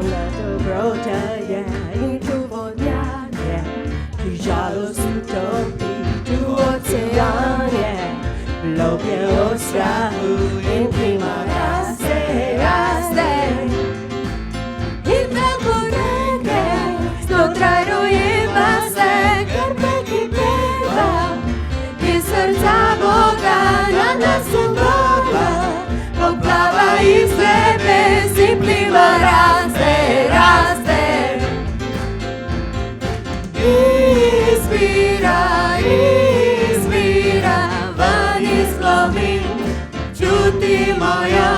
на доброта я и любовня, и жалость утопит ocean, Bloqueo strahu in prima raste, raste. I temporenge, sto trajuje vase, karpeki peva, i srca Boga na nas uglava, poplava iz nebe, si prima raste, raste. Izbira, izbira, van izlovim, čuti moja.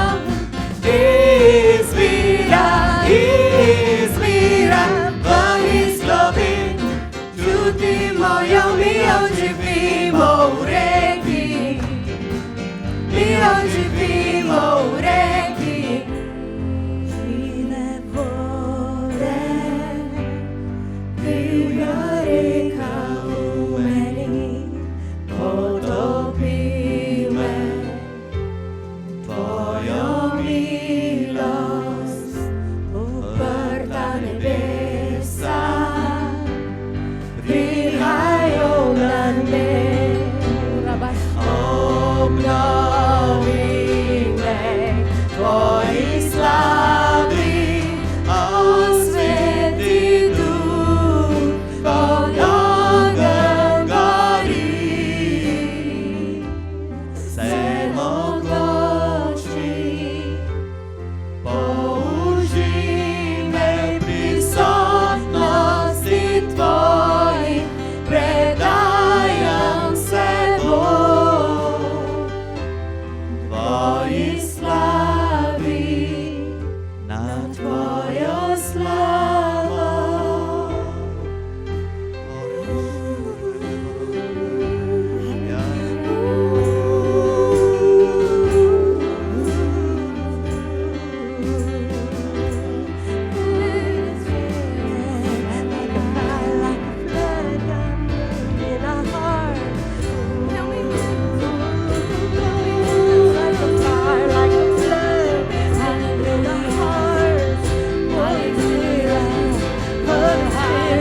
Izbira, izbira, van izlovim, čuti moja. Mi oživimo u reki, mi oživimo u reki. Žive vode, divlja reka u meni, potopi me. Tvoja milost uprta nebesa, prihajajo na me. Obnovi me tvoji slavi, osveti duh pod ognjem gori. Vsemogočni, použi me prisotnosti tvoji, predajam se Bogu, tvoji slavi, na tvojo slavo.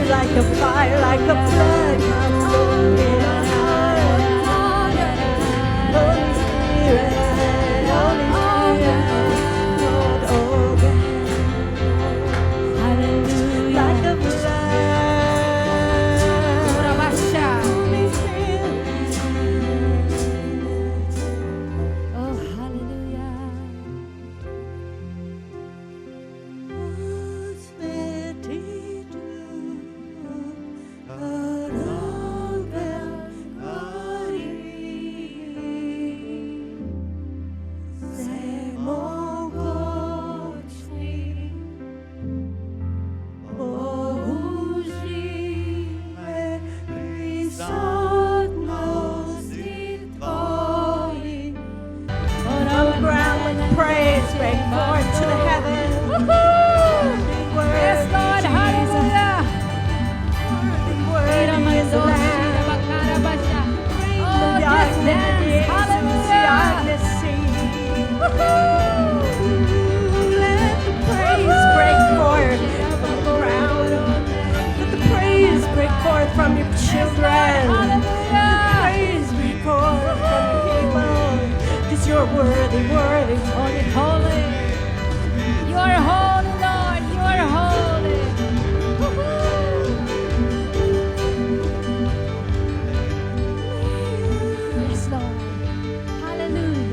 Like a fire, like a flood, come on in our heart. Holy Spirit, Holy Spirit, Lord, oh God. Hallelujah. Like a flood. Holy Spirit. Oh, hallelujah. Praise, break forth to the heavens. Yes, Lord, hallelujah. Worthy is the Lamb. Oh, just dance, hallelujah. Let the praise break forth from the ground. Let the praise break forth from your children. Hallelujah. Praise break forth from your people. Because you're worthy, worthy. Holy, holy. You are holy, Lord. You are holy. Yes, Lord. Hallelujah.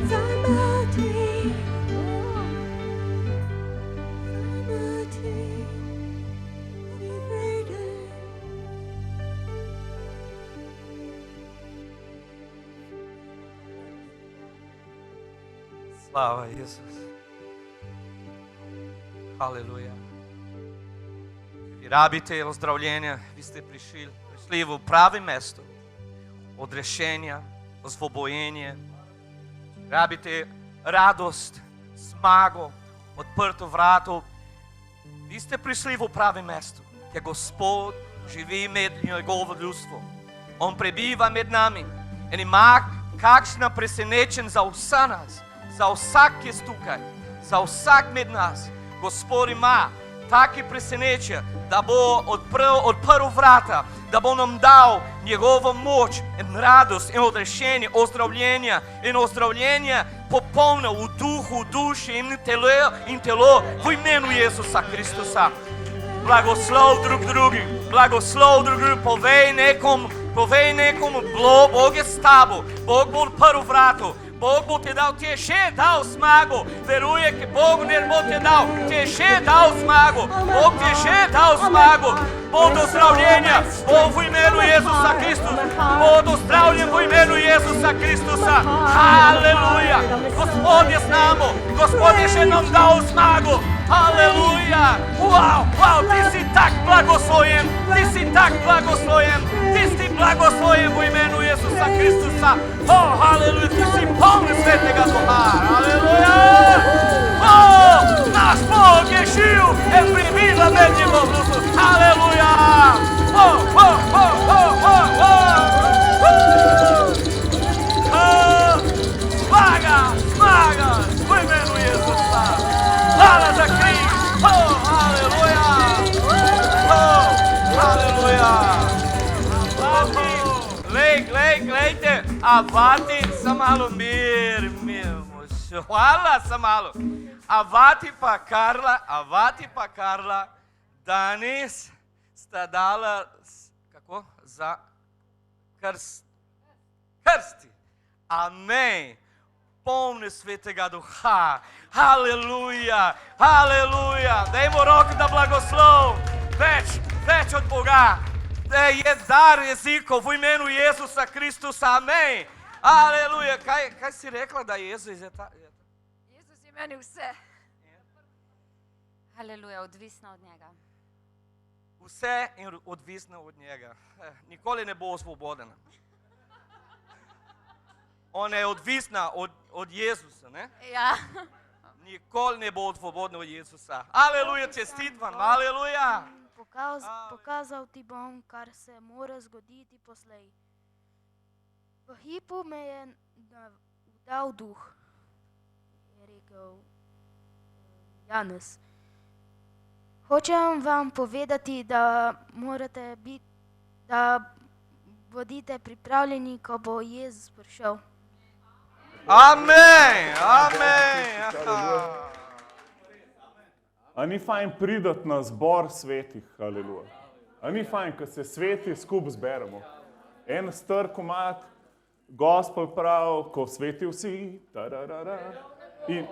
Слава Ісус. Halleluja. Vi rabite ozdravljenja, vi ste prišli v pravi mesto. Odrešenja, osvobojenje. Rabite radost, smago, odprto vrato. Vi ste prišli v pravi mesto, kjer Gospod živi med njegovo ljudstvo. On prebiva med nami in ima kakšna presenečenja za vse nas, za vsak, ki je tukaj, za vsak med nas. Gospod ima taki presenečen, da bo odprl vrata, da bo nam dal njegovo moč in radost in odrešenje, ozdravljenje popolno v duhu, duši in telo v imenu Jezusa Kristusa. Blagoslov drug drugi, povej nekomu, Bog je s tabo, Bog bo odprl vrato, Bog bo ti dal, ti je še dal zmago, veruje, ki Bog ne bo ti dal, ti je še dal zmago, Bog ti je še dal zmago, bo do zdravljenja, bo v imenu Jezusa Kristusa, bo do zdravljen v imenu Jezusa Kristusa, haleluja, Gospod je z nami, Gospod je še nam dal zmago, haleluja, wow, ti si tak blagosloven, ti si blagosloven v imenu Jezusa Kristusa, haleluja, ti si poln svetega duha, haleluja, naš Bog je živ in prebiva med njegov duhu, haleluja, Zmaga, v imenu Jezusa, hvala za križ, haleluja, haleluja. Glejte, avati, samo malo mir, hvala, samo malo. Avati pa Karla, danes sta dala, kako, za krsti. Amen. Polni svetega duha. Haleluja. Dajmo roko da blagoslov. Več od Boga. Da je dar jezikov v imenu Jezusa Kristusa. Amen. Haleluja. Kaj si rekla, da Jezus je ta? Jezus je meni vse. Haleluja, odvisna od njega. Vse je odvisno od njega. Nikoli ne bo svoboden. Ona je odvisna od Jezusa, ne? Ja. Nikoli ne bo svobodna od Jezusa. Aleluja, čestitvam, aleluja. Pokazal ti bom, kar se mora zgoditi poslej. V hipu me je dal duh, je rekel Janez. Hočem vam povedati, da bodite pripravljeni, ko bo Jezus prišel. Amen. A ni fajn pridati na zbor svetih, haleluja. A ni fajn, ko se sveti skupaj zberemo. En star komad, Gospel prav, ko sveti vsi,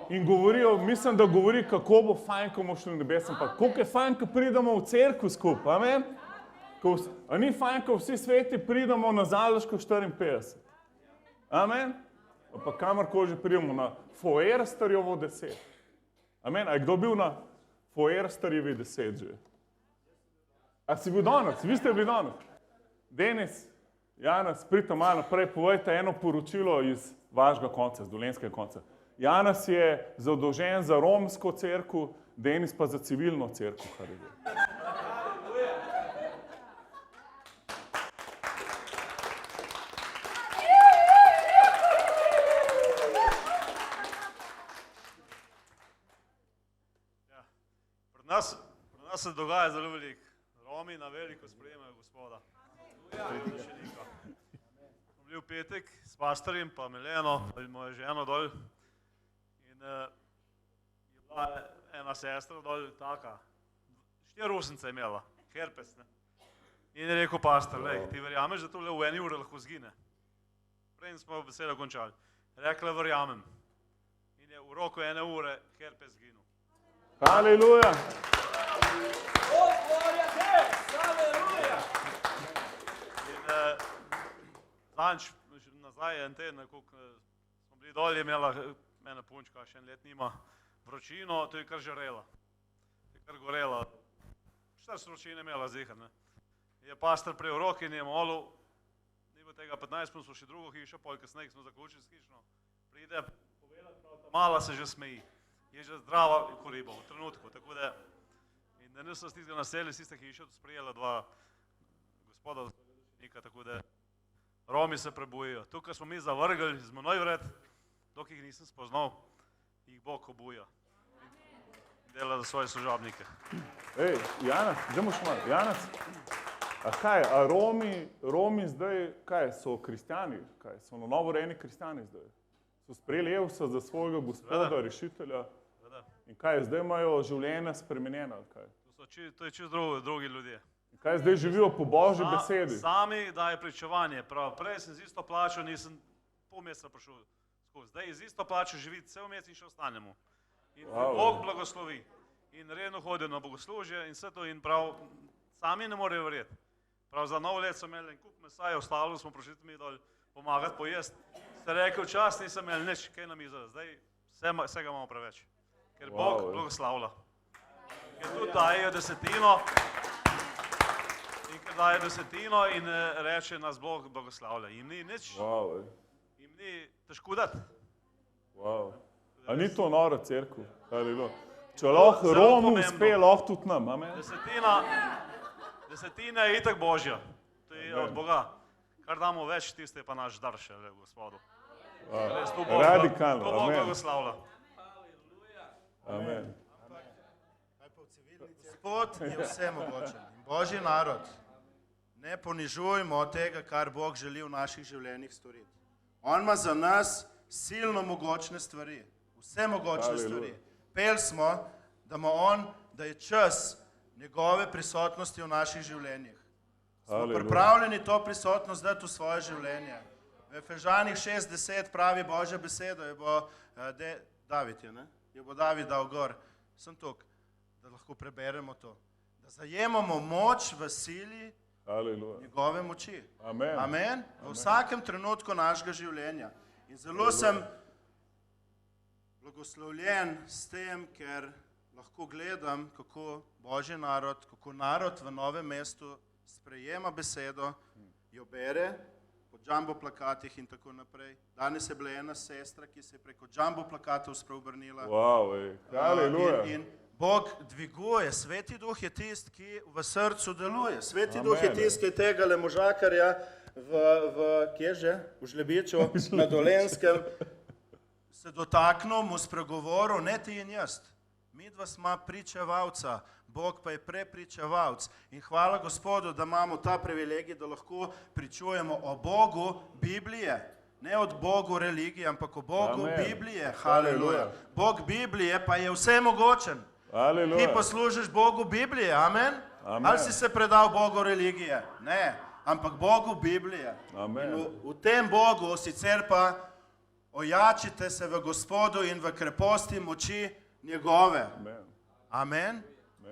in govorijo, mislim, da govori, kako bo fajn, ko bomo šli v nebes, ampak koliko je fajn, ko pridemo v cerkev skupaj, amen? A ni fajn, ko vsi sveti pridemo na Zaloško 54, amen? Pa kamorkoli že pridemo na Foersterjevo 10, amen? A je kdo bil na Foersterjevi 10 že? A si bil danes? Vi ste bili danes? Denis, Janez, pridite malo naprej, povejte eno poročilo iz vašega konca, z dolenskega konca. Janez je zadolžen za romsko cerkev, Denis pa za civilno cerkev. Pri nas se dogaja zelo veliko. Romi na veliko sprejemajo Gospoda. Smo bili v petek s pastorjem pa Mileno, mojo ženo dol. In je bila ena sestra dol taka, 4 osence je imela, herpes, ne. In je rekel pastor, lej, ti verjameš, da to le v 1 uri lahko zgine? Prej smo besedo končali. Rekla, verjamem. In je v roku 1 ure herpes zginil. Haleluja! Zanč, nazaj en teden, koliko smo bili dol, je imela ena punčka, še 1 let nima vročino, to je kar žarela. Je kar gorela. Šta s vročine imela zihar, ne? Je pastor prej v roki in je molil, ni bilo tega 15 minut, smo še drugo hišo, pol kasneje smo zaključili s hišno. Pride, povedati prav, ta mala se že smeji. Je že zdrava koriba v trenutku, tako da in da niso s tistega naselja, s tiste hiše sprejela 2 gospoda, tako da Romi se prebujajo. Tukaj smo mi zavrgli z menoj vred, dok jih nisem spoznal, jih Bog obuja. dela za svoje služabnike. Ej, Janez, dajmo še malo. Janez, a kaj, a Romi zdaj, kaj, so kristjani? Kaj, so novorejeni kristjani zdaj? So sprejeli Jezusa za svojega gospoda, rešitelja? In kaj, zdaj imajo življenja spremenjena? To je čisto drugi ljudje. In kaj, zdaj živijo po Božji besedi? Sami daje pričevanje. Prej sem z isto plačo, nisem pol meseca prišel skozi. Zdaj z isto plačo živi cel mesec in še ostanemo. In Bog blagoslovi. In redno hodijo na bogoslužje in vse to in prav sami ne morejo verjeti. Prav za novo let so imeli en kup mesa, ostalo smo prišli mi dol pomagati pojesti. Ste rekel, čas nisem imeli nič, kaj na mizo. Zdaj vsega imamo preveč. Ker Bog blagoslavlja. Ker tudi dajejo desetino in reče nas Bog blagoslavlja. Jim ni nič, jim ni težko dati. A ni to nora cerkev? Če lahko Romu uspe, lahko tudi nam. Amen. Desetina je itak Božja. To je od Boga. Kar damo več, tiste je pa naš dar še, Gospodu. Radikalno. To Bog blagoslavlja. Amen. Gospod je vsemogočen in Božji narod. Ne ponižujmo tega, kar Bog želi v naših življenjih storiti. On ima za nas silno mogočne stvari, vsemogočne stvari. Pel smo, da je čas njegove prisotnosti v naših življenjih. Smo pripravljeni to prisotnost dati v svoje življenje. V Efežanih 6:10 pravi Božja beseda, David je, ne? Jo bo David dal gor, sem tok, da lahko preberemo to. Da zajemamo moč v sili njegove moči. Amen. V vsakem trenutku našega življenja. In zelo sem blagoslovljen s tem, ker lahko gledam, kako Božji narod, kako narod v Novem mestu sprejema besedo, jo bere po jumbo plakatih in tako naprej. Danes je bila ena sestra, ki se je preko jumbo plakatov spreobrnila. In Bog dviguje, Sveti Duh je tist, ki v srcu deluje. Sveti Duh je tist, ki je tegale možakarja v Žlebiču, na Dolenskem, se dotaknil, mu spregovoril, ne ti in jaz. Midva sva pričevalca, Bog pa je prepričevalc. In hvala Gospodu, da imamo ta privilegij, da lahko pričujemo o Bogu Biblije. Ne od Bogu religije, ampak o Bogu Biblije. Haleluja. Bog Biblije pa je vsemogočen. Ti pa služiš Bogu Biblije, amen? Ali si se predal Bogu religije? Ne, ampak Bogu Biblije. V tem Bogu sicer pa ojačite se v Gospodu in v kreposti moči njegove. Amen.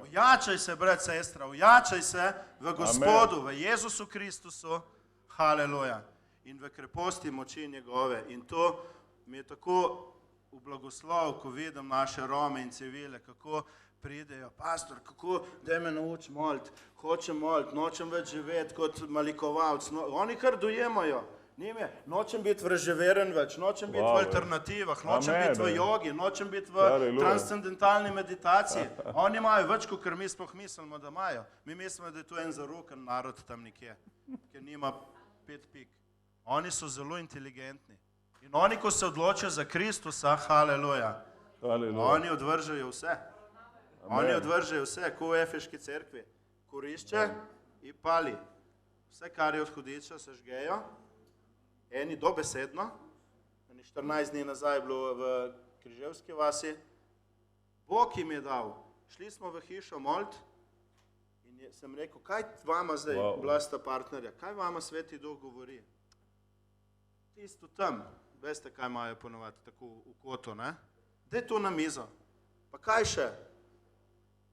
Ojačaj se, brat, sestra, ojačaj se v Gospodu, v Jezusu Kristusu. Haleluja. In v kreposti moči njegove. In to mi je tako v blagoslov, ko vidim naše Rome in civile, kako pridejo. Pastor, kako, daj me nauči moliti, hočem moliti, nočem več živeti kot malikovalc. Oni kar dojemajo. Njime, nočem biti vraževeren več, nočem biti v alternativah, nočem biti v jogi, nočem biti v transcendentalni meditaciji. Oni imajo več, kot mi sploh mislimo, da imajo. Mi mislimo, da je to en zarokan narod tam nekje, ker nima 5 pik. Oni so zelo inteligentni. In oni, ko se odločijo za Kristusa, haleluja, oni odvržejo vse. Oni odvržejo vse, ko v Efeški cerkvi. Kurišče in pali. Vse, kar je od hudiča, se žgejo. Eni dobesedno, 14 dni nazaj je bilo v Križevski vasi, Bog jim je dal. Šli smo v hišo moliti in sem rekel, kaj vama zdaj, bila sta partnerja, kaj vama Sveti Duh govori? Tisto tam, veste, kaj imajo ponovati, tako v kotu, ne? Daj to na mizo. Pa kaj še?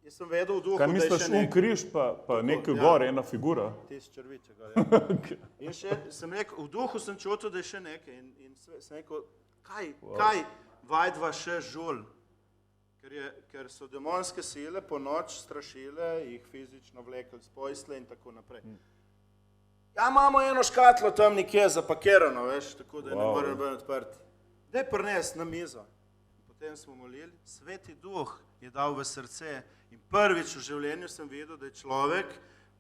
Jaz sem vedel v duhu, da je še nekaj. Kaj misliš, križ pa nekaj gor, ena figura? Tis črvičega, ja. In še sem rekel, v duhu sem čutil, da je še nekaj. In sem rekel, kaj vajdva še žul? Ker so demonske sile po noč strašile, jih fizično vlekli s pojsle in tako naprej. Ja, imamo eno škatlo tam nekje zapakirano, veš, tako da ne morem biti odprti. Daj prinesti na mizo. Potem smo molili, Sveti Duh je dal v srce in prvič v življenju sem videl, da je človek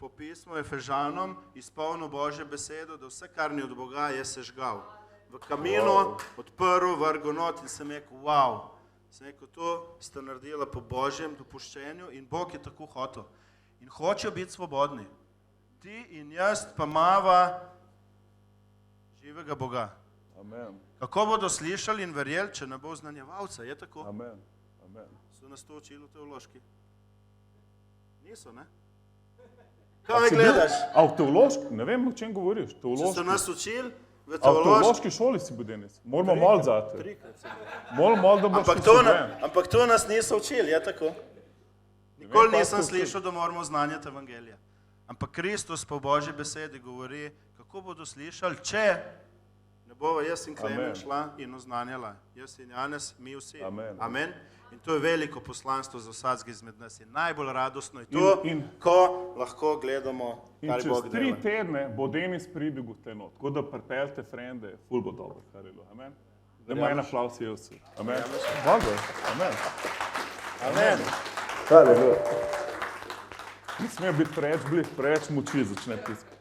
po pismu Efežanom izpolnil Božjo besedo, da vse, kar ni od Boga, je sežgal. V kaminu odprl, vrgel not in sem rekel, wow, Sem rekel, to sta naredila po Božjem dopuščenju in Bog je tako hotel. In hočejo biti svobodni. Ti in jaz pa mava živega Boga. Amen. Kako bodo slišali in verjeli, če ne bo znanjevalca? Je tako? Amen. Amen. So nas to učili v teološki? Niso, ne? Kaj me gledaš? A v teološki? Ne vem, o čem govoriš. Če so Teološki. nas učili v A v teološki... teološki šoli si bil Denis. Moramo malo zate. Trikrat sem bil. Malo, da boš usposobljen. Ampak to nas niso učili, je tako? Nikoli kaj nisem so učili. slišal, da moramo znanjati evangelija. Ampak Kristus po Božji besedi govori, kako bodo slišali, če ne bova jaz in Klemen Amen. šla in oznanjala. Jaz in Janez, mi vsi. Amen. Amen. In to je veliko poslanstvo za vsakega izmed nas. In najbolj radostno je to, ko lahko gledamo, In kaj čez Bog 3 dela. tedne bo Denis pridigal te not. Tako da pripeljte frende, ful bo dobro. Haleluja. Amen. Dajmo en aplavz Jezusu. Amen. Bogu. Amen. Amen. Haleluja. Ne sme biti preveč moči začne tiskati.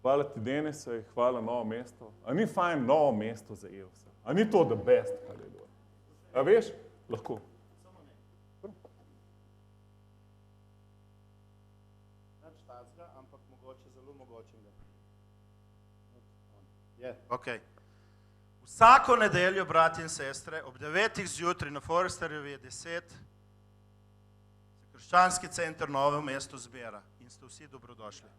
Hvala ti, Denis, hvala novo mesto. A ni fajn novo mesto za Jezusa? A ni to the best? Haleluja. A veš? Lahko. Nič takega, ampak mogoče zelo mogočega. Je, okej. Vsako nedeljo, bratje in sestre, ob 9. zjutraj na Foresterjevi je 10, se Krščanski center Novo mesto zbira in ste vsi dobrodošli.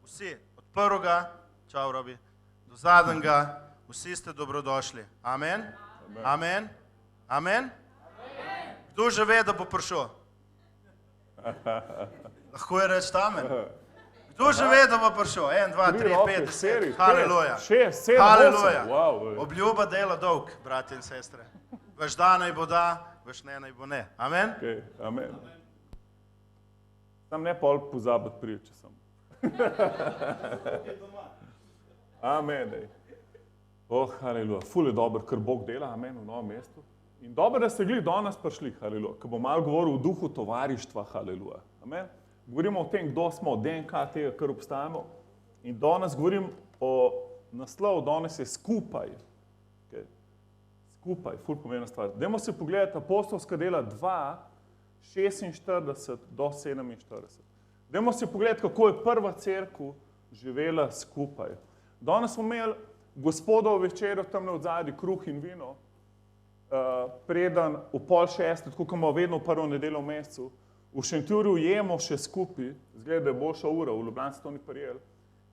Vsi, od prvega, čau Robi, do zadnjega, vsi ste dobrodošli. Amen? Amen? Amen? Kdo že ve, da bo prišel? Lahko je reči amen. Kdo že ve, da bo prišel? 1, 2, 3, 5, 10. Haleluja. 6, 7, 8. Haleluja. Wow. Obljuba dela dolg, bratje in sestre. Veš da naj bo da, veš ne naj bo ne. Amen? Okay. Amen. Sam ne pol pozabiti priče sem. Amen. Ej. Oh, haleluja. Ful je dobro, ker Bog dela, amen, v novem mestu. In dobro, da ste glih do nas prišli, haleluja, ko bom malo govoril v duhu tovarištva, haleluja. Amen. Govorimo o tem, kdo smo, DNK tega, kar obstajamo. In danes govorim o naslov, danes je skupaj. Okay. Skupaj, ful pomembna stvar. Dajmo si pogledati apostolska dela 2, 46 do 47. Dajmo si pogledati, kako je prva cerkev živela skupaj. Danes smo imeli gospodov večerjo tam na odzadju, kruh in vino, preden v 5:30, tako kot imamo vedno prvo nedeljo v mesecu, v Šentjurju jemo še skupaj, zgleda, da je boljša ura, v Ljubljani se to ni prijel.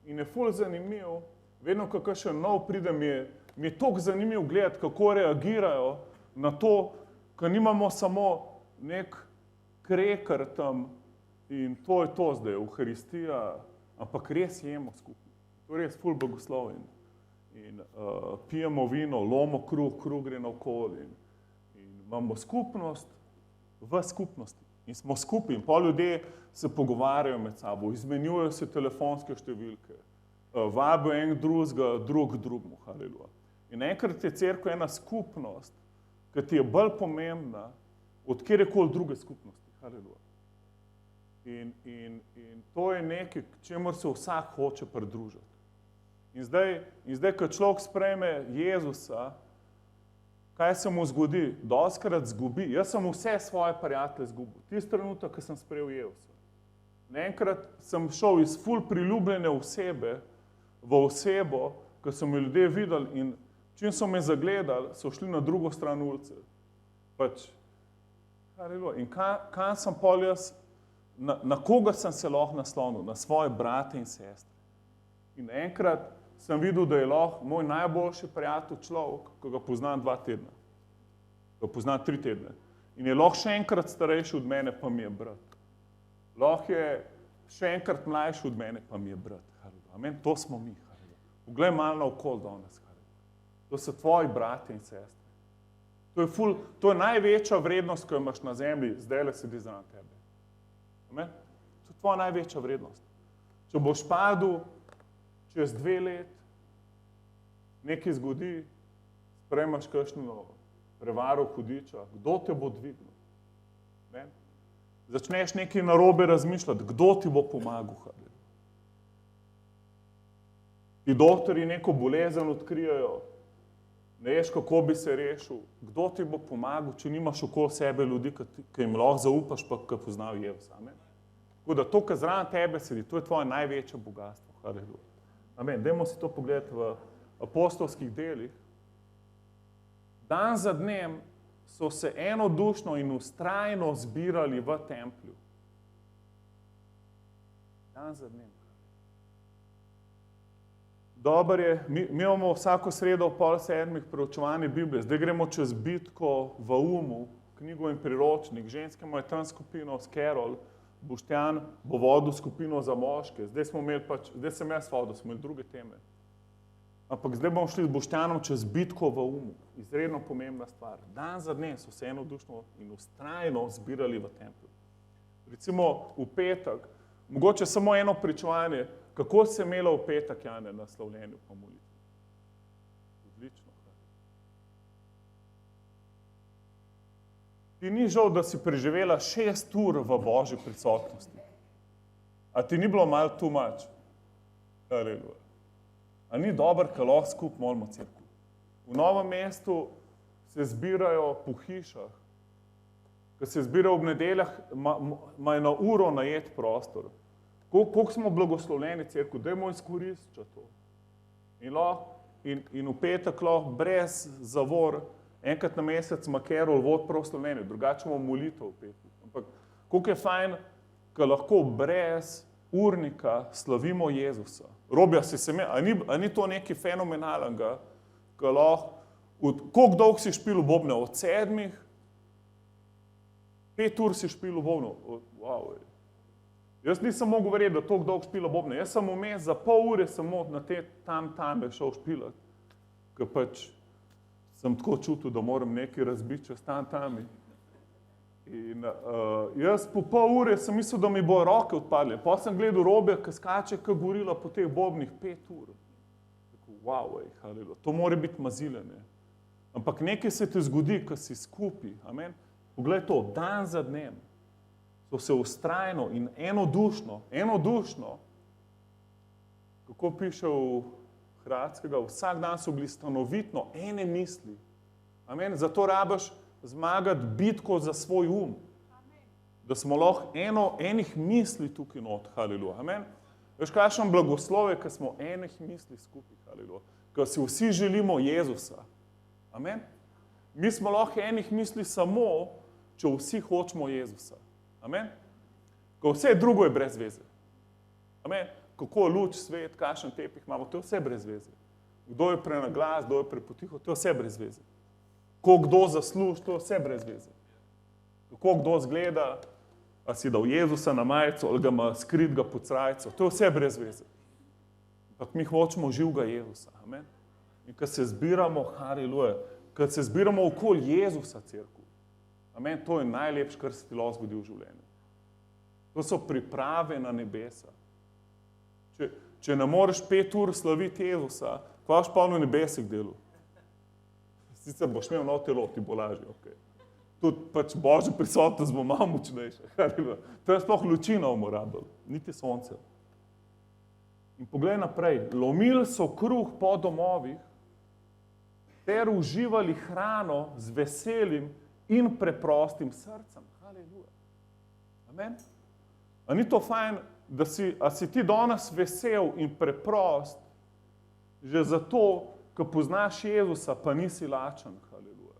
In je ful zanimiv, vedno, ko še nov pride, mi je toliko zanimiv gledati, kako reagirajo na to, ko nimamo samo nek kreker tam in to je to zdaj, Euharistija, ampak res jemo skupaj. To je res ful blagoslov in pijemo vino, lomo kruh, kruh gre naokoli in imamo skupnost v skupnosti. In smo skupaj in pol ljudje se pogovarjajo med sabo, izmenjujejo se telefonske številke, vabijo en drugega, drug drugemu, haleluja. In enkrat je cerkev ena skupnost, ki ti je bolj pomembna od kjerkoli druge skupnosti, haleluja. In to je nekaj, čemur se vsak hoče pridružiti. In zdaj, ko človek sprejme Jezusa, kaj se mu zgodi? Dostikrat zgubi. Jaz sem vse svoje prijatelje zgubil. Tisti trenutek, ko sem sprejel Jezusa. Naenkrat sem šel iz ful priljubljene osebe v osebo, ko so me ljudje videli in čim so me zagledali, so šli na drugo stran ulice. Pač, in kaj sem pol jaz, na koga sem se lahko naslonil? Na svoje brate in sestre. In enkrat sem videl, da je lahko moj najboljši prijatelj človek, ko ga poznam 2 tedna. Ga poznam 3 tedne. In je lahko še enkrat starejši od mene, pa mi je brat. Lahko je še enkrat mlajši od mene, pa mi je brat. Amen, to smo mi. Poglej malo naokoli danes. To so tvoji brati in sestre. To je največja vrednost, ko jo imaš na zemlji, zdajle sedi zraven tebe. Amen? To je tvoja največja vrednost. Če boš padel čez 2 let, nekaj zgodi, sprejmaš kakšno prevaro hudiča, kdo te bo dvignil? Amen? Začneš nekaj narobe razmišljati, kdo ti bo pomagal? Ti doktorji neko bolezen odkrijajo, ne veš, kako bi se rešil, kdo ti bo pomagal, če nimaš okoli sebe ljudi, ki jim lahko zaupaš, pa ki poznajo Jezusa. Amen. Tako da to, kar zraven tebe sedi, to je tvoje največje bogatstvo. Haleluja. Amen. Dajmo si to pogledati v apostolskih delih. Dan za dnem so se enodušno in vztrajno zbirali v templju. Dan za dnem. Dobar je, mi imamo vsako sredo ob 6:30 preučevanje Biblije. Zdaj gremo čez bitko v Umu, knjigo in priročnik. Ženske imajo tam skupino s Carol, Boštjan bo vodil skupino za moške. Zdaj sem jaz vodil, smo imeli druge teme. Ampak zdaj bomo šli z Boštjanom čez bitko v Umu. Izredno pomembna stvar. Dan za dne so se enodušno in vztrajno zbirali v templju. Recimo v petek, mogoče samo eno pričevanje, kako se je imela v petek, Jane, na slavljenju pa molitvi. Odlično. Ti ni žal, da si preživela 6 ur v Božji prisotnosti. A ti ni bilo malo too much? Haleluja. A ni dobro, ko lahko skupaj molimo cerkev? V Novem mestu se zbirajo po hišah, ko se zbirajo ob nedeljah, imajo na uro najet prostor. Koliko smo blagoslovljeni cerkev, dajmo izkoristiti to. In v petek lahko brez zavor, enkrat na mesec ima Carol vod proslavljenje, drugače imamo molitev v petek. Ampak koliko je fajn, ko lahko brez urnika slavimo Jezusa. Robja si se a ni to nekaj fenomenalnega, ko lahko, koliko dolgo si špil v bobne? Od 7, 5 ur si špil v bobne. Wow. Jaz nisem mogel verjeti, da toliko dolgo špila bobne. Jaz sem vmes za pol ure samo na te tam šel špilat, ker pač sem tako čutil, da moram nekaj razbiti čez tam. In jaz po pol ure sem mislil, da mi bo roke odpadle. Pa sem gledal Robja, ki skače, ki gorila po teh bobnih 5 ur. Tako, wow, haleluja, to mora biti mazilene. Ampak nekaj se ti zgodi, ko si skupaj. Amen. Poglej to, dan za dnem so se vztrajno in enodušno, kako piše v Hradskega, vsak dan so bili stanovitno ene misli. Amen. Zato rabiš zmagati bitko za svoj um. Da smo lahko enih misli tukaj not. Haleluja. Amen. Veš, kakšen blagoslov je, ko smo enih misli skupaj. Haleluja. Ko si vsi želimo Jezusa. Amen. Mi smo lahko enih misli samo, če vsi hočemo Jezusa. Amen. Ko vse drugo je brez veze. Amen. Kako luč, svet, kakšen tepih imamo, to je vse brez veze. Kdo je prenaglas, kdo je prepotiho, to je vse brez veze. Ko kdo zasluži, to je vse brez veze. Kako kdo zgleda, a si dal Jezusa na majico ali ga ima skritega pod srajco, to je vse brez veze. Ampak mi hočemo živega Jezusa. Amen. In ko se zbiramo, haleluja, ko se zbiramo okoli Jezusa, cerkev, amen, to je najlepše, kar se ti lahko zgodi v življenju. To so priprave na nebesa. Če ne moreš 5 ur slaviti Jezusa, pa boš pa v nebesih delal. Sicer boš imel novo telo, ti bo lažje. Okay. Tudi pač Božja prisotnost bo malo močnejša. To je sploh lučina bomo rabili, niti sonce. In poglej naprej, lomili so kruh po domovih ter uživali hrano z veselim in preprostim srcem. Haleluja. Amen. A ni to fajn, da si ti danes vesel in preprost, že zato, ko poznaš Jezusa, pa nisi lačen. Haleluja.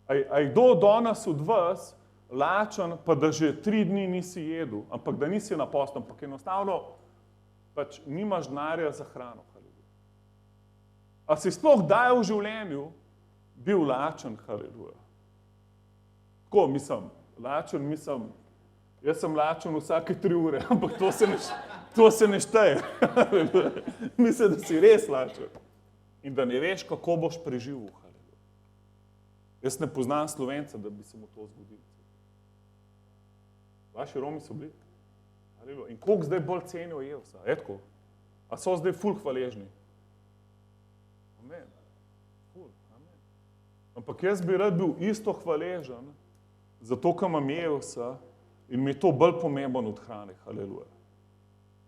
A je kdo danes od vas lačen, pa da že 3 dni nisi jedel, ampak da nisi na postu, ampak enostavno pač nimaš denarja za hrano. Haleluja. A si sploh kdaj v življenju bil lačen? Haleluja. Tako, mislim, jaz sem lačen vsake 3 ure, ampak to se ne šteje. Mislim, da si res lačen in da ne veš, kako boš preživel. Haleluja. Jaz ne poznam Slovenca, da bi se mu to zgodilo. Vaši Romi so bili. Haleluja. In koliko zdaj bolj cenijo Jezusa? Etko? A so zdaj ful hvaležni? Amen. Ful, amen. Ampak jaz bi rad bil isto hvaležen, zato, ker imam Jezusa in mi je to bolj pomemben od hrane. Haleluja.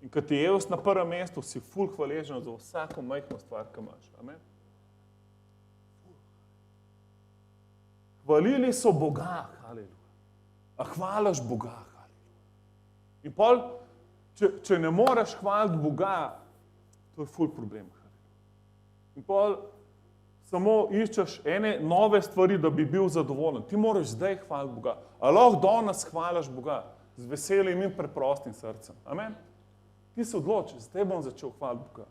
In kad ti je Jezus na prvem mestu, si ful hvaležen za vsako majhno stvar, ki imaš. Amen. Hvalili so Boga, haleluja. A hvališ Boga, haleluja. In pol, če ne moreš hvaliti Boga, to je ful problem, haleluja. In pol samo iščeš ene nove stvari, da bi bil zadovoljen. Ti moraš zdaj hvaliti Boga. A lahko danes hvališ Boga z veselim in preprostim srcem. Amen? Ti se odloči, zdaj bom začel hvaliti Boga.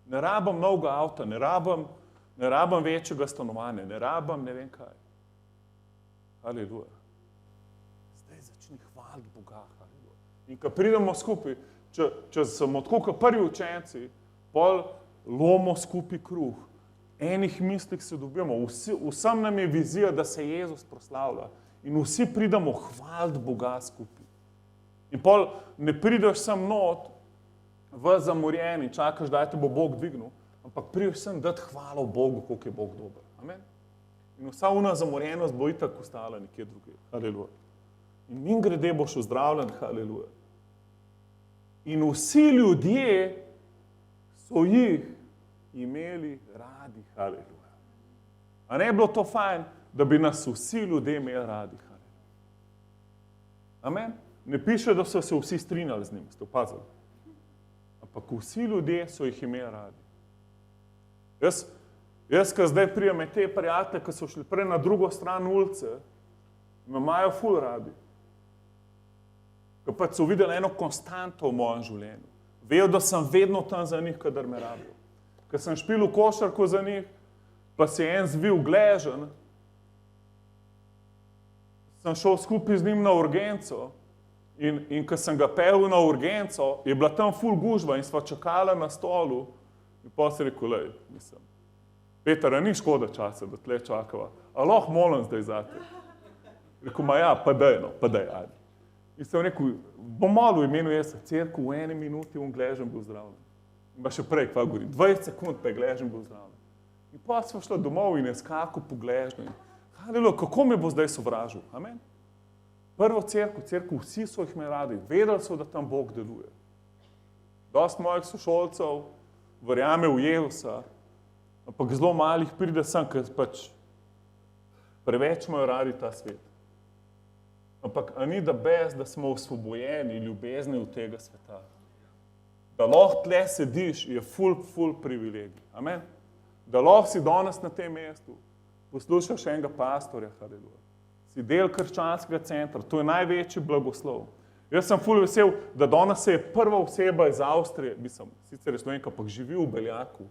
Ne rabim novega avta, ne rabim večjega stanovanja, ne rabim ne vem kaj. Haleluja. Zdaj začni hvaliti Boga. Haleluja. In ko pridemo skupaj, če smo tako kot prvi učenci, pol lomo skupaj kruh, enih mislih se dobimo, vsem nam je vizija, da se Jezus proslavlja in vsi pridemo hvaliti Boga skupaj. In pol ne prideš sem not v zamorjeni, čakaš, da te bo Bog dvignil, ampak prideš sem dati hvalo Bogu, koliko je Bog dober. Amen? In vsa ona zamorjenost bo itak ostala nekje druge. Haleluja. In mimogrede boš ozdravljen. Haleluja. In vsi ljudje so jih imeli radi. Haleluja. A ne bi bilo to fajn, da bi nas vsi ljudje imeli radi? Haleluja. Amen? Ne piše, da so se vsi strinjali z njim, ste opazili? Ampak vsi ljudje so jih imeli radi. Jaz, ko zdaj prijem med te prijatelje, ki so šli prej na drugo stran ulice, me imajo ful radi. Ko pač so videli eno konstanto v mojem življenju. Vejo, da sem vedno tam za njih, kadar me rabijo. Ko sem špil v košarko za njih, pa se je en zvil gležen, sem šel skupaj z njim na urgenco in ko sem ga pel na urgenco, je bila tam ful gužva in sva čakala na stolu in pa se rekel, lej, mislim, Peter, ni škoda časa, da tle čakava, a lahko molim zdaj zate. Rekel, ma ja, pa daj, no, pa daj, ajde. In sem rekel, bom malo v imenu Jezusa, cerkev v 1 minuti on gležen bil zdravljen. In pa še prej, kva govori, 20 sekund pa je gležen bil zdravljen. In pa sva šla domov in je skakal po gležnju. Haleluja, kako me bo zdaj sovražil? Amen? Prvo cerkev, vsi so jih me radi, vedeli so, da tam Bog deluje. Dost mojih sošolcev verjame v Jezusa, ampak zelo malih pride sem, ker pač preveč imajo radi ta svet. Ampak a ni da best, da smo osvobojeni ljubezni od tega sveta. Da lahko tle sediš, je ful privilegij. Amen? Da lahko si danes na tem mestu poslušaš enega pastorja, haleluja. Si del krščanskega centra, to je največji blagoslov. Jaz sem ful vesel, da danes se je prva oseba iz Avstrije, mislim, sicer je Slovenka, pa živi v Beljaku,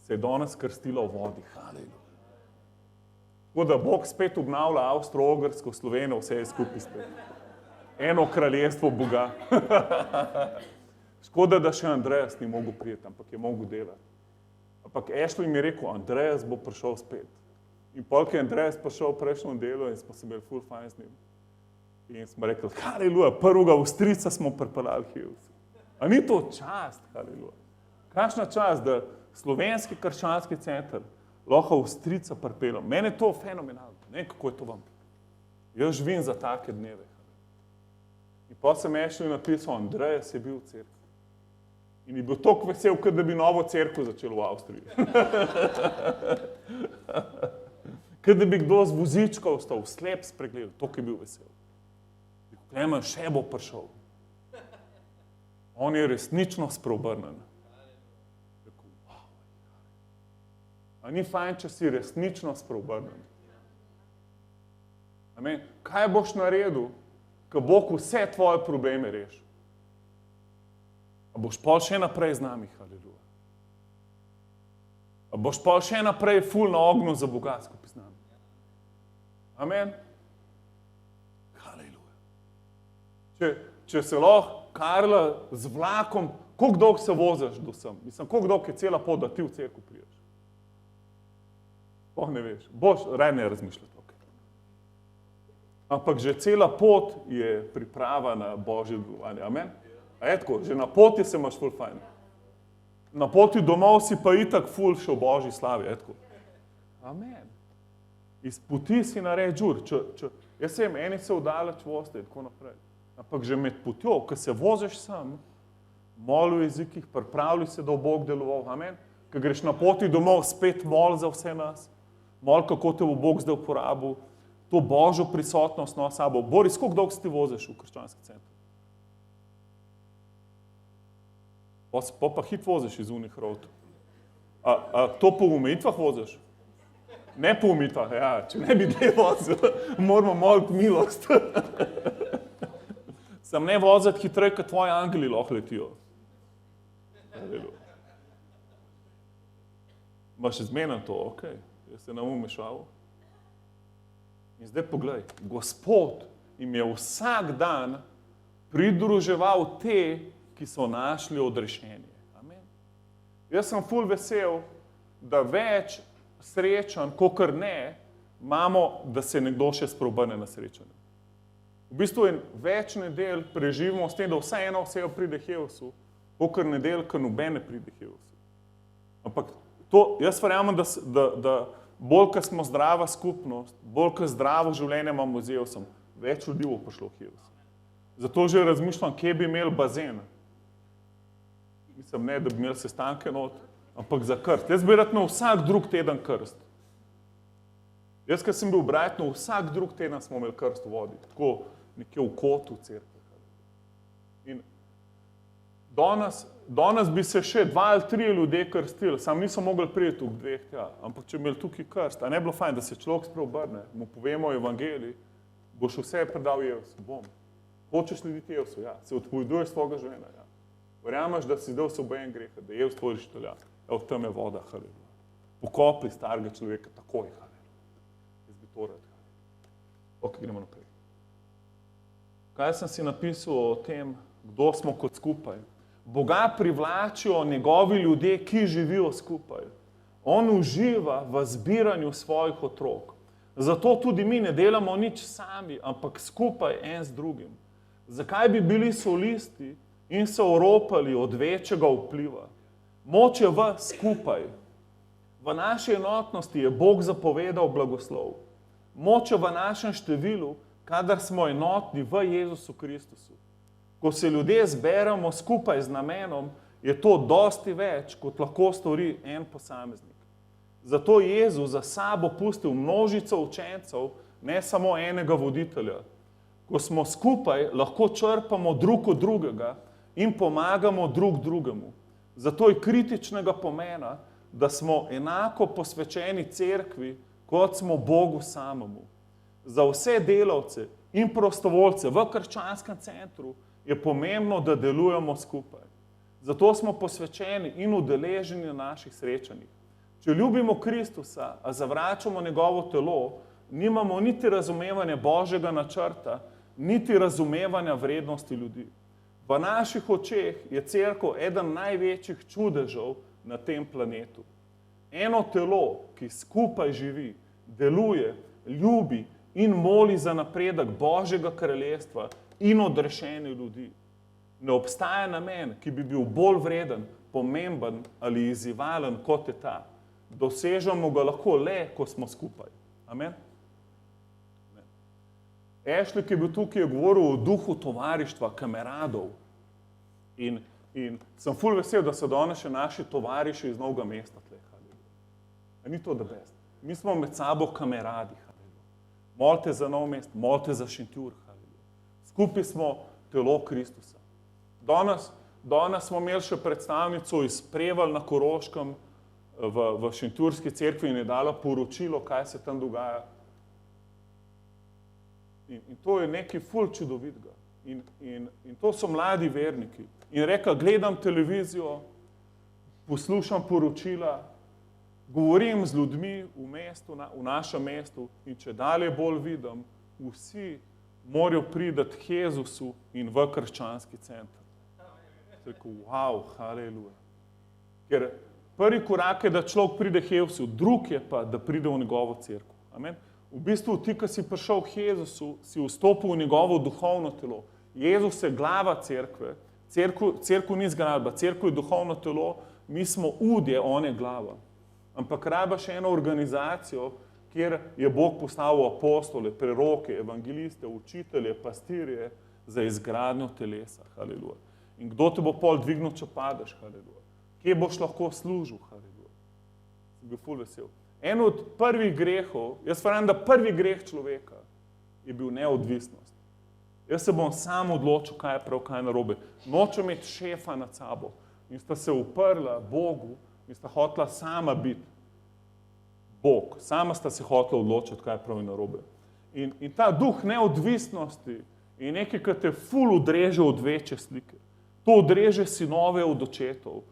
se je danes krstila v vodi. Haleluja. Tako da Bog spet obnavlja Avstro-Ogrsko, Slovenijo, vse je skupaj spet. Eno kraljestvo Boga. Škoda, da še Andrejas ni mogel prijeti, ampak je mogel delati. Ampak Ashley mi je rekel, Andrejas bo prišel spet. In polk je Andrejas prišel v prejšnjo delo in smo se imeli ful fajn z njim. In smo rekli, haleluja, prvega Avstrijca smo pripeljali Hills. A ni to čast, haleluja. Kakšna čast, da slovenski krščanski center lahko Avstrijca pripeljem. Mene je to fenomenalno. Ne vem, kako je to vam. Jaz živim za take dneve. In pa sem Ashley napisal, Andrejas je bil v cerkvi. In je bil toliko vesel, kot da bi novo cerkev začel v Avstriji. Kot da bi kdo z vozička ostal, slep spregledal, toliko je bil vesel. Klemen še bo prišel. On je resnično spreobrnen. A ni fajn, če si resnično spreobrnen? Amen. Kaj boš naredil, ko Bog vse tvoje probleme reši? A boš pol še naprej z nami, haleluja? A boš pol še naprej ful na ognju za Boga skupaj z nami? Amen? Haleluja. Če se lahko Karla z vlakom, koliko dolgo se voziš do sem? Mislim, koliko dolgo je cela pot, da ti v cerkev priješ? Boh ne veš, boš raje ne razmišljati. Ampak že cela pot je priprava na Božje delovanje. Amen? A je tako, že na poti se imaš ful fajn. Na poti domov si pa itak ful še v Božji slavi. Je tako. Amen. Iz poti si naredil džur. Jaz sem, eni se vdaleč voste in tako naprej. Ampak že med potjo, ko se voziš sam, mol v jezikih, pripravljaj se, da bo Bog deloval. Amen. Ko greš na poti domov, spet mol za vse nas. Mol, kako te bo Bog zdaj uporabil. to Božjo prisotnost nosi sabo. Boris, koliko dolgo ti voziš v krščanski center? Pa hit voziš iz unih rod. A to po umitvah voziš? Ne po umitvah, ja, če ne bi dlje vozil, moramo moliti milost. Sam ne voziti hitreje, kot tvoji angeli lahko letijo. Imaš izmenen to, ok, jaz se ne bom mešal. In zdaj poglej, Gospod jim je vsak dan pridruževal te, ki so našli odrešenje. Amen. Jaz sem ful vesel, da več srečanj, kakor ne, imamo, da se nekdo še spreobrne na srečanje. V bistvu več nedelj preživimo s tem, da vsaj ena oseba pride Hevsu, kakor nedelj, ko noben ne pride Hevsu. Ampak to, jaz verjamem, da bolj, ko smo zdrava skupnost, bolj, ko zdravo življenje imamo z Hevsom, več ljudi bo prišlo Hevsu. Zato že razmišljam, kje bi imeli bazen. Mislim, ne, da bi imeli sestanke not, ampak za krst. Jaz bi rad na vsak drug teden krst. Jaz, ko sem bil v Brightonu, vsak drug teden smo imeli krst v vodi, tako nekje v kotu cerkve. In danes bi se še 2 ali 3 ljudje krstili, sam niso mogli priti v 2 tja, ampak če bi imeli tukaj krst, a ne bilo fajn, da se človek spreobrne, mu povemo evangelij, boš vse predal Jevsu, bom. Hočeš slediti Jevsu, ja, se odpoveduješ svojega življenja, ja. Verjameš, da si zdaj osvobojen greha, da je Jevs tvoj rešitelj, ja, v tem je voda, haleluja. Pokopli starega človeka takoj, haleluja. Jaz bi to rad, haleluja. Ok, gremo naprej. Kaj sem si napisal o tem, kdo smo kot skupaj? Boga privlačijo njegovi ljudje, ki živijo skupaj. On uživa v zbiranju svojih otrok. Zato tudi mi ne delamo nič sami, ampak skupaj en z drugim. Zakaj bi bili solisti in se oropali od večjega vpliva? Moč je vas skupaj. V naši enotnosti je Bog zapovedal blagoslov. Moč je v našem številu, kadar smo enotni v Jezusu Kristusu. Ko se ljudje zberemo skupaj z namenom, je to dosti več, kot lahko stori en posameznik. Zato Jezus za sabo pustil množico učencev, ne samo enega voditelja. Ko smo skupaj, lahko črpamo drug od drugega in pomagamo drug drugemu. Zato je kritičnega pomena, da smo enako posvečeni cerkvi, kot smo Bogu samemu. Za vse delavce in prostovoljce v krščanskem centru je pomembno, da delujemo skupaj. Zato smo posvečeni in udeleženi na naših srečanjih. Če ljubimo Kristusa, a zavračamo njegovo telo, nimamo niti razumevanja Božjega načrta, niti razumevanja vrednosti ljudi. V naših očeh je cerkev eden največjih čudežev na tem planetu. Eno telo, ki skupaj živi, deluje, ljubi in moli za napredek Božjega kraljestva in odrešenje ljudi. Ne obstaja namen, ki bi bil bolj vreden, pomemben ali izzivalen kot je ta. Dosežemo ga lahko le, ko smo skupaj. Amen? Ashley, ki je bil tukaj, je govoril o duhu tovarištva, kameradov. In sem ful vesel, da so danes še naši tovariši iz Novega mesta. Ni to the best. Mi smo med sabo kameradi. Molite za Novo mesto, molite za Šentjur. Skupaj smo telo Kristusa. Danes smo imeli še predstavnico iz Prevalj na Koroškem v Šentjurski cerkvi in je dala poročilo, kaj se tam dogaja. In to je nekaj ful čudovitega. In to so mladi verniki. In rekla, gledam televizijo, poslušam poročila, govorim z ljudmi v mestu, v našem mestu in če dalje bolj vidim, vsi morajo priti k Jezusu in v krščanski center. Rekel, wow, haleluja. Ker prvi korak je, da človek pride k Jezusu, drug je pa, da pride v njegovo cerkev. Amen. V bistvu ti, ko si prišel k Jezusu, si vstopil v njegovo duhovno telo. Jezus je glava cerkve, cerkev ni zgradba, cerkev je duhovno telo, mi smo udje, on je glava. Ampak rabaš eno organizacijo, kjer je Bog postavil apostole, preroke, evangeliste, učitelje, pastirje za izgradnjo telesa. Haleluja. In kdo te bo pol dvignil, če padeš? Haleluja. Kje boš lahko služil? Haleluja. Sem bil ful vesel. En od prvih grehov, jaz verjamem, da prvi greh človeka je bil neodvisnost. Jaz se bom sam odločil, kaj je prav, kaj je narobe. Nočem imeti šefa nad sabo. In sta se uprla Bogu in sta hotela sama biti Bog. Sama sta se hotela odločiti, kaj je prav in narobe. In ta duh neodvisnosti je nekaj, ki te ful odreže od večje slike. To odreže sinove od očetov.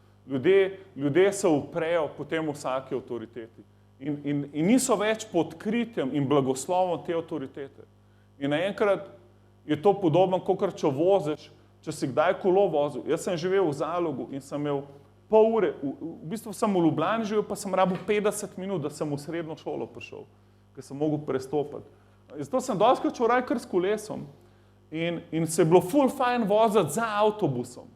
Ljudje se uprejo potem vsaki avtoriteti. In niso več pod kritjem in blagoslovom te avtoritete. In naenkrat je to podobno, kot če voziš, če si kdaj kolo vozil. Jaz sem živel v Zalogu in sem imel pol ure, v bistvu sem v Ljubljani živel, pa sem rabil 50 minut, da sem v srednjo šolo prišel, ker sem mogel prestopati. Zato sem dostikrat šel raje kar s kolesom in se je bilo ful fajn voziti za avtobusom.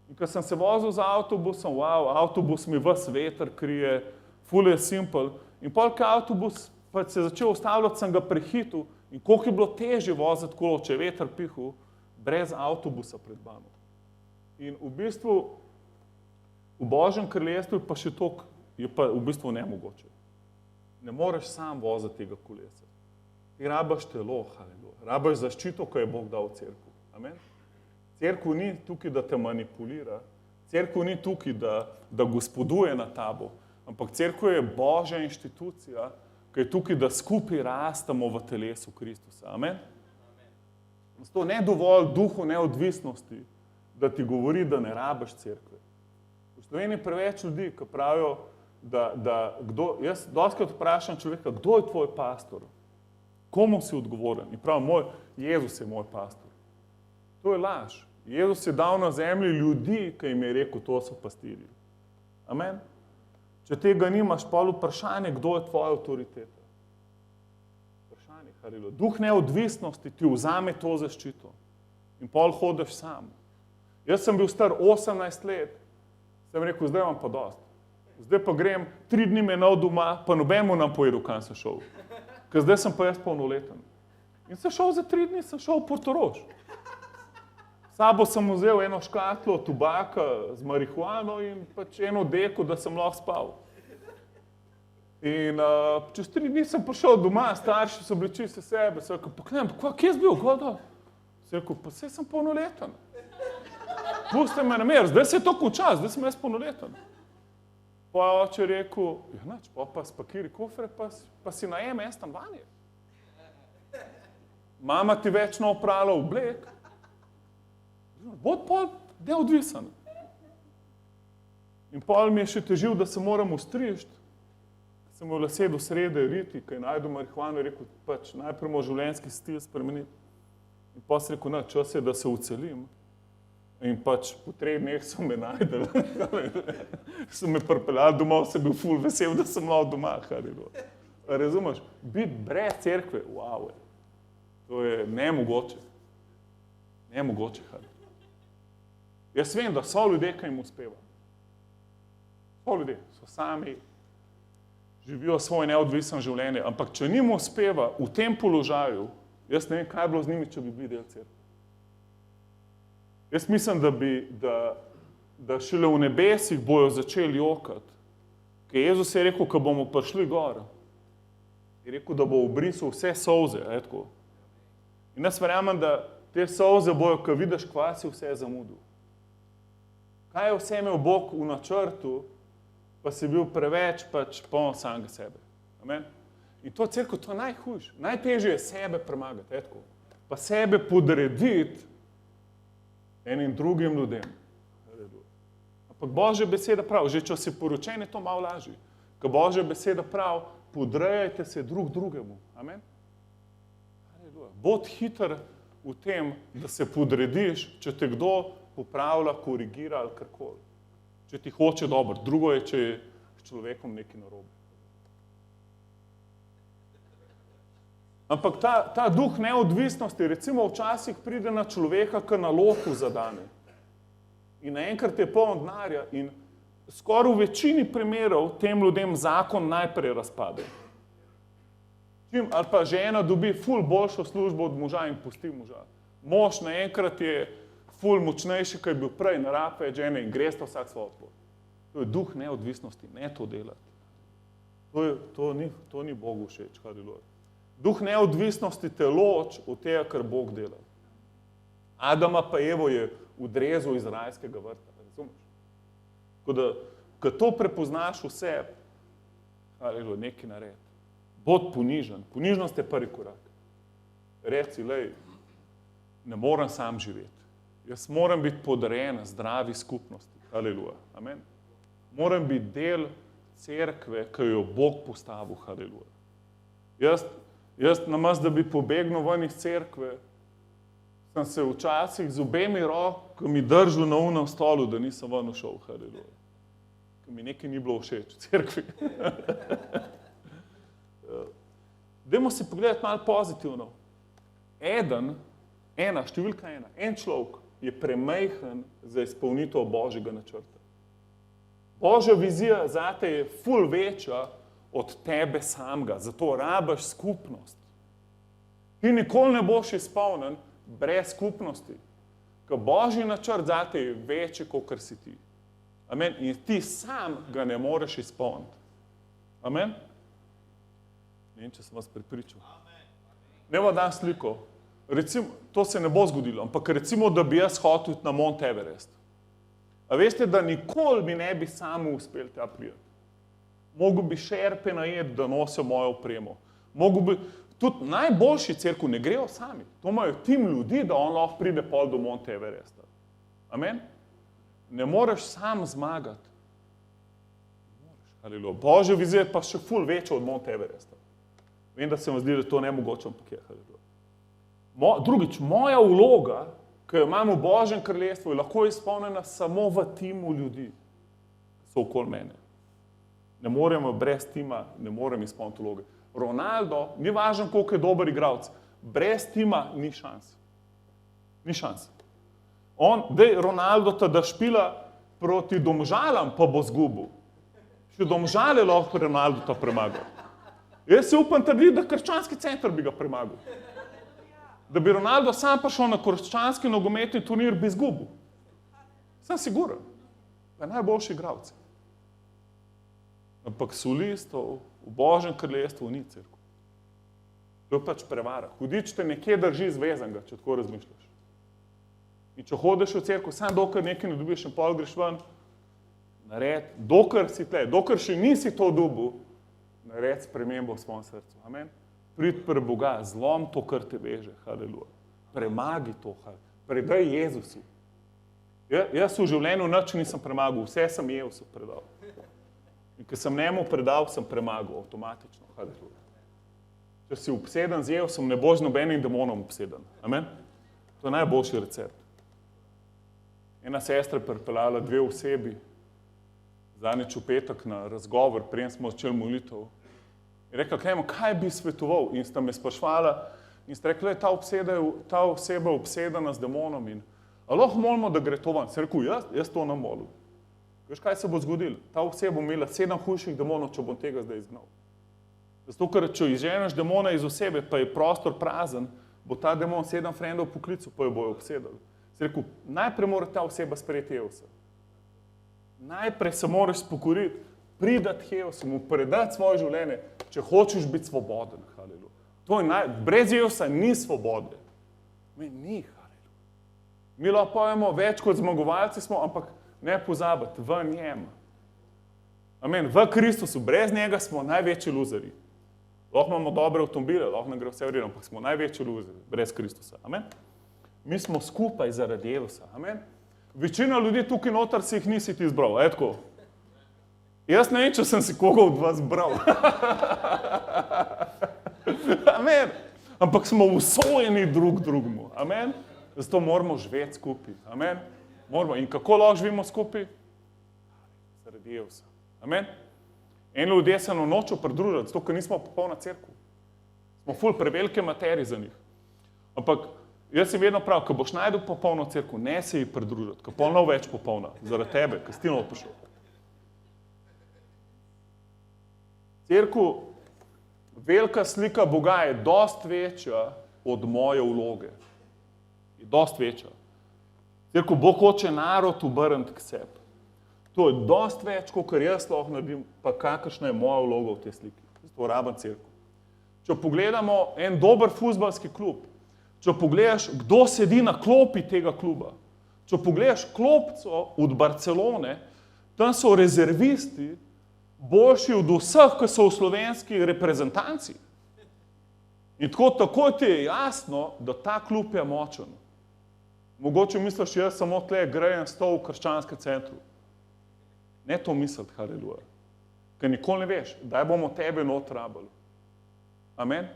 In ko sem se vozil za avtobusom, wow, avtobus mi ves veter krije, ful je simpel. In polk avtobus pa se je začel ustavljati, sem ga prehitil in koliko je bilo težje voziti kolo, če je veter pihal, brez avtobusa pred mano. In v bistvu v Božjem kraljestvu pa še toliko, je pa v bistvu nemogoče. Ne moreš sam voziti tega kolesa. Ti rabaš telo, haleluja. Rabaš zaščito, ko je Bog dal v cerkev. Amen. Cerkev ni tukaj, da te manipulira. Cerkev ni tukaj, da gospoduje na tabo. Ampak cerkev je Božja inštitucija, ki je tukaj, da skupaj rastemo v telesu Kristusa. Amen. Zato ne dovolj duhu neodvisnosti, da ti govori, da ne rabaš cerkve. V Sloveniji preveč ljudi, ki pravijo, jaz dostikrat vprašam človeka, kdo je tvoj pastor? Komu si odgovoren? In pravi, Jezus je moj pastor. To je laž. Jezus je dal na zemlji ljudi, ki jim je rekel, to so pastirji. Amen. Če tega nimaš, pol vprašanje, kdo je tvoja avtoriteta. Vprašanje, haleluja. Duh neodvisnosti ti vzame to zaščito in pol hodiš sam. Jaz sem bil star 18 let, sem rekel, zdaj imam pa dost. Zdaj pa grem, 3 dni me nov doma, pa nobenemu nam povedal, kam sem šel. Ker zdaj sem pa jaz polnoleten. In sem šel za 3 dni, sem šel v Portorož. Sabo sem vzel eno škatlo tobaka z marihuano in pač eno deko, da sem lahko spal. In čez 3 dni sem prišel doma, starši so bili čisto sebe, sem rekel, pa kje si bil, godo? Sem rekel, pa saj sem polnoleten. Pusti me na mer, zdaj se je to končal, zdaj sem jaz polnoleten. Pa je oče rekel, ja nič, pa spakiri kofre, pa si najem en stanovanje. Mama ti več ne oprala oblek. Bod pol neodvisen. In pol mi je še težil, da se moram ostrižiti. Sem v lase do srede riti, kaj najdu marihuano, je rekel, pač najprej moj življenjski stil spremeniti. In pa sem rekel, čas je, da se ucelim. In pač po 3 dneh so me najdeli. So me pripeljali domov, sem bil ful vesel, da sem lahko doma. Razumeš? Biti brez cerkve, wow. To je nemogoče. Nemogoče. Jaz vem, da so ljudje, ki jim uspeva. So ljudje, so sami, živijo svoje neodvisno življenje, ampak če njim uspeva v tem položaju, jaz ne vem, kaj je bilo z njimi, če bi bili del cerkve. Jaz mislim, da šele v nebesih bojo začeli jokati. Ker Jezus je rekel, ko bomo prišli gor, je rekel, da bo obrisal vse solze. In jaz verjamem, da te solze bojo, ko vidiš, kva si vse zamudil. Kaj je vse imel Bog v načrtu, pa si bil preveč pač poln samega sebe. Amen? In to cerkev, to je najhujše. Najtežje je sebe premagati. Pa sebe podrediti enim drugim ljudem. Ampak Božja beseda pravi, že če si poročen, je to malo lažje. Ker Božja beseda pravi, podrejajte se drug drugemu. Amen? Bod hiter v tem, da se podrediš, če te kdo popravlja, korigira ali karkoli. Če ti hoče dobro. Drugo je, če je s človekom nekaj narobe. Ampak ta duh neodvisnosti, recimo včasih pride na človeka, ki na loku zadane. In naenkrat je poln denarja in skoraj v večini primerov tem ljudem zakon najprej razpade. Ali pa žena dobi ful boljšo službo od moža in pusti moža. Mož naenkrat je ful močnejši, ki je bil prej na rape žene in gresta vsak svoj pot. To je duh neodvisnosti, ne to delati. To ni Bogu všeč, haleluja. Duh neodvisnosti te loči od tega, kar Bog dela. Adama pa Evo je odrezal iz rajskega vrta. Razumeš? Tako da, ko to prepoznaš v sebi, nekaj naredi. Bod ponižen. Ponižnost je prvi korak. Reci, lej, ne morem sam živeti. Jaz moram biti podrejen zdravi skupnosti. Haleluja. Amen. Moram biti del cerkve, ki jo Bog postavil. Haleluja. Jaz namesto, da bi pobegnil ven iz cerkve, sem se včasih z obemi rokami držal na unem stolu, da nisem ven šel. Haleluja. Ker mi nekaj ni bilo všeč v cerkvi. Dajmo si pogledati malo pozitivno. Številka ena, en človek je premajhen za izpolnitev Božjega načrta. Božja vizija zate je ful večja od tebe samega, zato rabiš skupnost. Ti nikoli ne boš izpolnjen brez skupnosti, ker Božji načrt zate je večji, kot si ti. Amen. In ti sam ga ne moreš izpolniti. Amen. Ne vem, če sem vas prepričal. Nemo dan sliko. Recimo, to se ne bo zgodilo, ampak recimo, da bi jaz hotel na Mont Everest. A veste, da nikoli mi ne bi samo uspel tja priti. Mogel bi šerpe najeti, da nosijo mojo opremo. Tudi najboljši cerkev ne grejo sami. To imajo tim ljudi, da on lahko pride pol do Mont Everesta. Amen? Ne moreš sam zmagati. Haleluja. Božja vizija je pa še ful večja od Mont Everesta. Vem, da se vam zdi, da to nemogoče, ampak je. Haleluja. Drugič, moja vloga, ki jo imam v Božjem kraljestvu, je lahko izpolnjena samo v timu ljudi, ki so okoli mene. Ne moremo brez tima, ne morem izpolniti vloge. Ronaldo, ni važno, koliko je dober igralec, brez tima ni šans. Ni šans. Ronaldo da špila proti Domžalam, pa bo zgubil. Še Domžale lahko Ronaldo ta premaga. Jaz se upam trditi, da krščanski center bi ga premagal. Da bi Ronaldo sam prišel na krščanski nogometni turnir, bi zgubil. Sem siguren. Pa je najboljši igralec. Ampak solistov v Božjem kraljestvu ni cerkev. To je pač prevara. Hudič te nekje drži zvezanga, če tako razmišljaš. In če hodeš v cerkev, sam dokler nekaj ne dobiš in pol greš ven, naredi, dokler si tle, dokler še nisi to dobil, naredi spremembo v svojem srcu. Amen. Prid pri Boga, zlom to, kar te veže. Haleluja. Premagi to. Predaj Jezusu. Jaz v življenju nič nisem premagal, vse sem Jezusu predal. In ko sem njemu predal, sem premagal avtomatično. Haleluja. Če si obseden z Jezusom, ne boš nobenim demonom obseden. Amen. To je najboljši recept. Ena sestra je pripeljala 2 osebi, zadnjič v petek na razgovor, preden smo začeli molitev. In rekla, kaj bi svetoval? In sta me sprašvala in sta rekla, ta oseba je obsedena z demonom in lahko molimo, da gre to ven. Sem rekel, jaz to ne molim. Veš, kaj se bo zgodilo? Ta oseba bo imela 7 hujših demonov, če bom tega zdaj izgnal. Zato, ker če izženeš demona iz osebe, pa je prostor prazen, bo ta demon 7 frendov poklical, pa jo bojo obsedali. Sem rekel, najprej mora ta oseba sprejeti Jezusa. Najprej se moraš pokoriti, pridati Jezusu, mu predati svoje življenje, če hočeš biti svoboden. Haleluja. Brez Jezusa ni svobode. Ni, haleluja. Mi lahko povemo, več kot zmagovalci smo, ampak ne pozabiti, v njem. Amen. V Kristusu, brez njega smo največji luzeri. Lahko imamo dobre avtomobile, lahko nam gre vse v redu, ampak smo največji luzeri, brez Kristusa. Amen. Mi smo skupaj zaradi Jezusa. Amen. Večina ljudi tukaj noter si jih nisi ti izbral, tako. Jaz ne vem, če sem si koga od vas bral. Amen. Ampak smo usojeni drug drugemu. Amen. Zato moramo živeti skupaj. Amen. Moramo. In kako lahko živimo skupaj? Zaradi Jezusa. Amen. Eni ljudje se nam nočejo pridružiti, zato ker nismo popolna cerkev. Smo ful prevelike materije za njih. Ampak jaz si vedno prav, ko boš najdel popolno cerkev, ne se ji pridružiti, ker polno več popolna, zaradi tebe, ker si ti not prišel. Cerkev, velika slika Boga je dost večja od moje vloge. Je dost večja. Cerkev, Bog hoče narod obrniti k sebi. To je dost več, kot jaz lahko naredim, pa kakršna je moja vloga v tej sliki. Zato rabim cerkev. če pogledamo en dober fuzbalski klub, če pogledaš, kdo sedi na klopi tega kluba, če pogledaš klopco od Barcelone, tam so rezervisti boljši od vseh, ki so v slovenski reprezentanci. In tako ti je jasno, da ta klub je močen. Mogoče misliš, jaz samo tle grejem stol v krščanskem centru. Ne to misliti, haleluja. Ker nikoli ne veš, daj bomo tebe not rabili. Amen?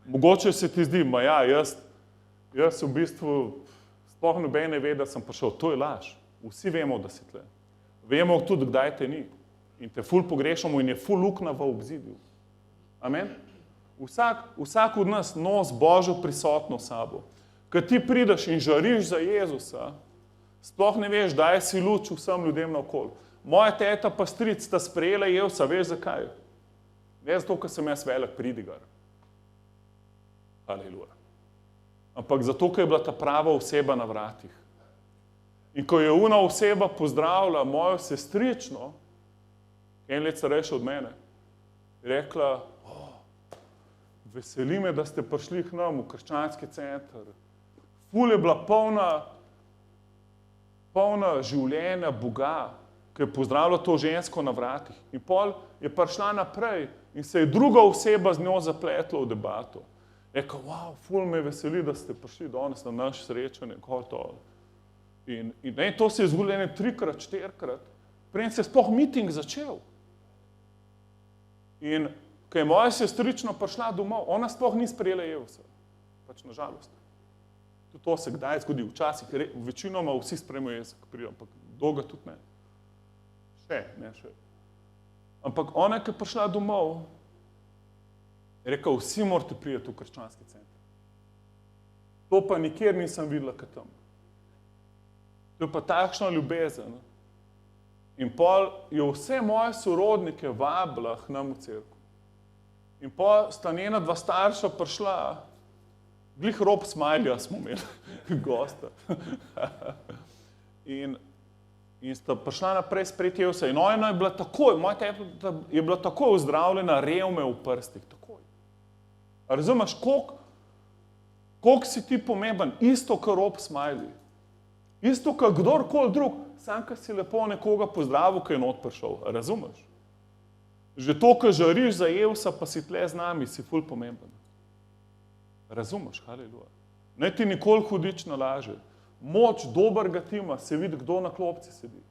Mogoče se ti zdi, jaz v bistvu sploh noben ne ve, da sem prišel. To je laž. Vsi vemo, da si tle. Vemo tudi, kdaj te ni. In te ful pogrešamo in je ful luknja v obzidju. Amen? Vsak od nas nos Božjo prisotnost sabo. Kad ti prideš in žariš za Jezusa, sploh ne veš, daj si luč vsem ljudem naokoli. Moja teta pa stric sta sprejela Jezusa, veš zakaj? Ne zato, ker sem jaz velik pridigar. Aleluja. Ampak zato, ker je bila ta prava oseba na vratih. In ko je ona oseba pozdravila mojo sestrično, en let starejša od mene, je rekla, veseli me, da ste prišli k nam v krščanski center. Ful je bila polna življenja Boga, ki je pozdravila to žensko na vratih. In pol je prišla naprej in se je druga oseba z njo zapletla v debato. Rekla, ful me veseli, da ste prišli danes na naš srečanje, In to se je zgodilo 3-krat, 4-krat, preden se je sploh miting začel. In ko je moja sestrična prišla domov, ona sploh ni sprejela Jezusa. Pač na žalost. Tudi to se kdaj zgodi, včasih, večinoma vsi sprejmejo Jezusa, ko pridejo, ampak dolga tudi ne. Še. Ampak ona, ki je prišla domov, je rekel, vsi morate priti v krščanski center. To pa nikjer nisem videla kot tam. To je pa takšna ljubezen. In pol je vse moje sorodnike vabila k nam v cerkev. In pol sta njena 2 starša prišla, glih Rob Smilja smo imeli gosta. In sta prišla naprej sprejeti Jezusa. In ona je bila takoj, moja teta je bila takoj ozdravljena revme v prstih. Takoj. A razumeš, koliko si ti pomemben, isto kot Rob Smiley. Isto kot kdorkoli drug, sam ko si lepo nekoga pozdravil, ko je not prišel. A razumeš? Že to, ko žariš za Jezusa, pa si tle z nami, si ful pomemben. Razumeš, haleluja. Ne ti nikoli hudič na laže. Moč dobrega tima se vidi, kdo na klopci sedi.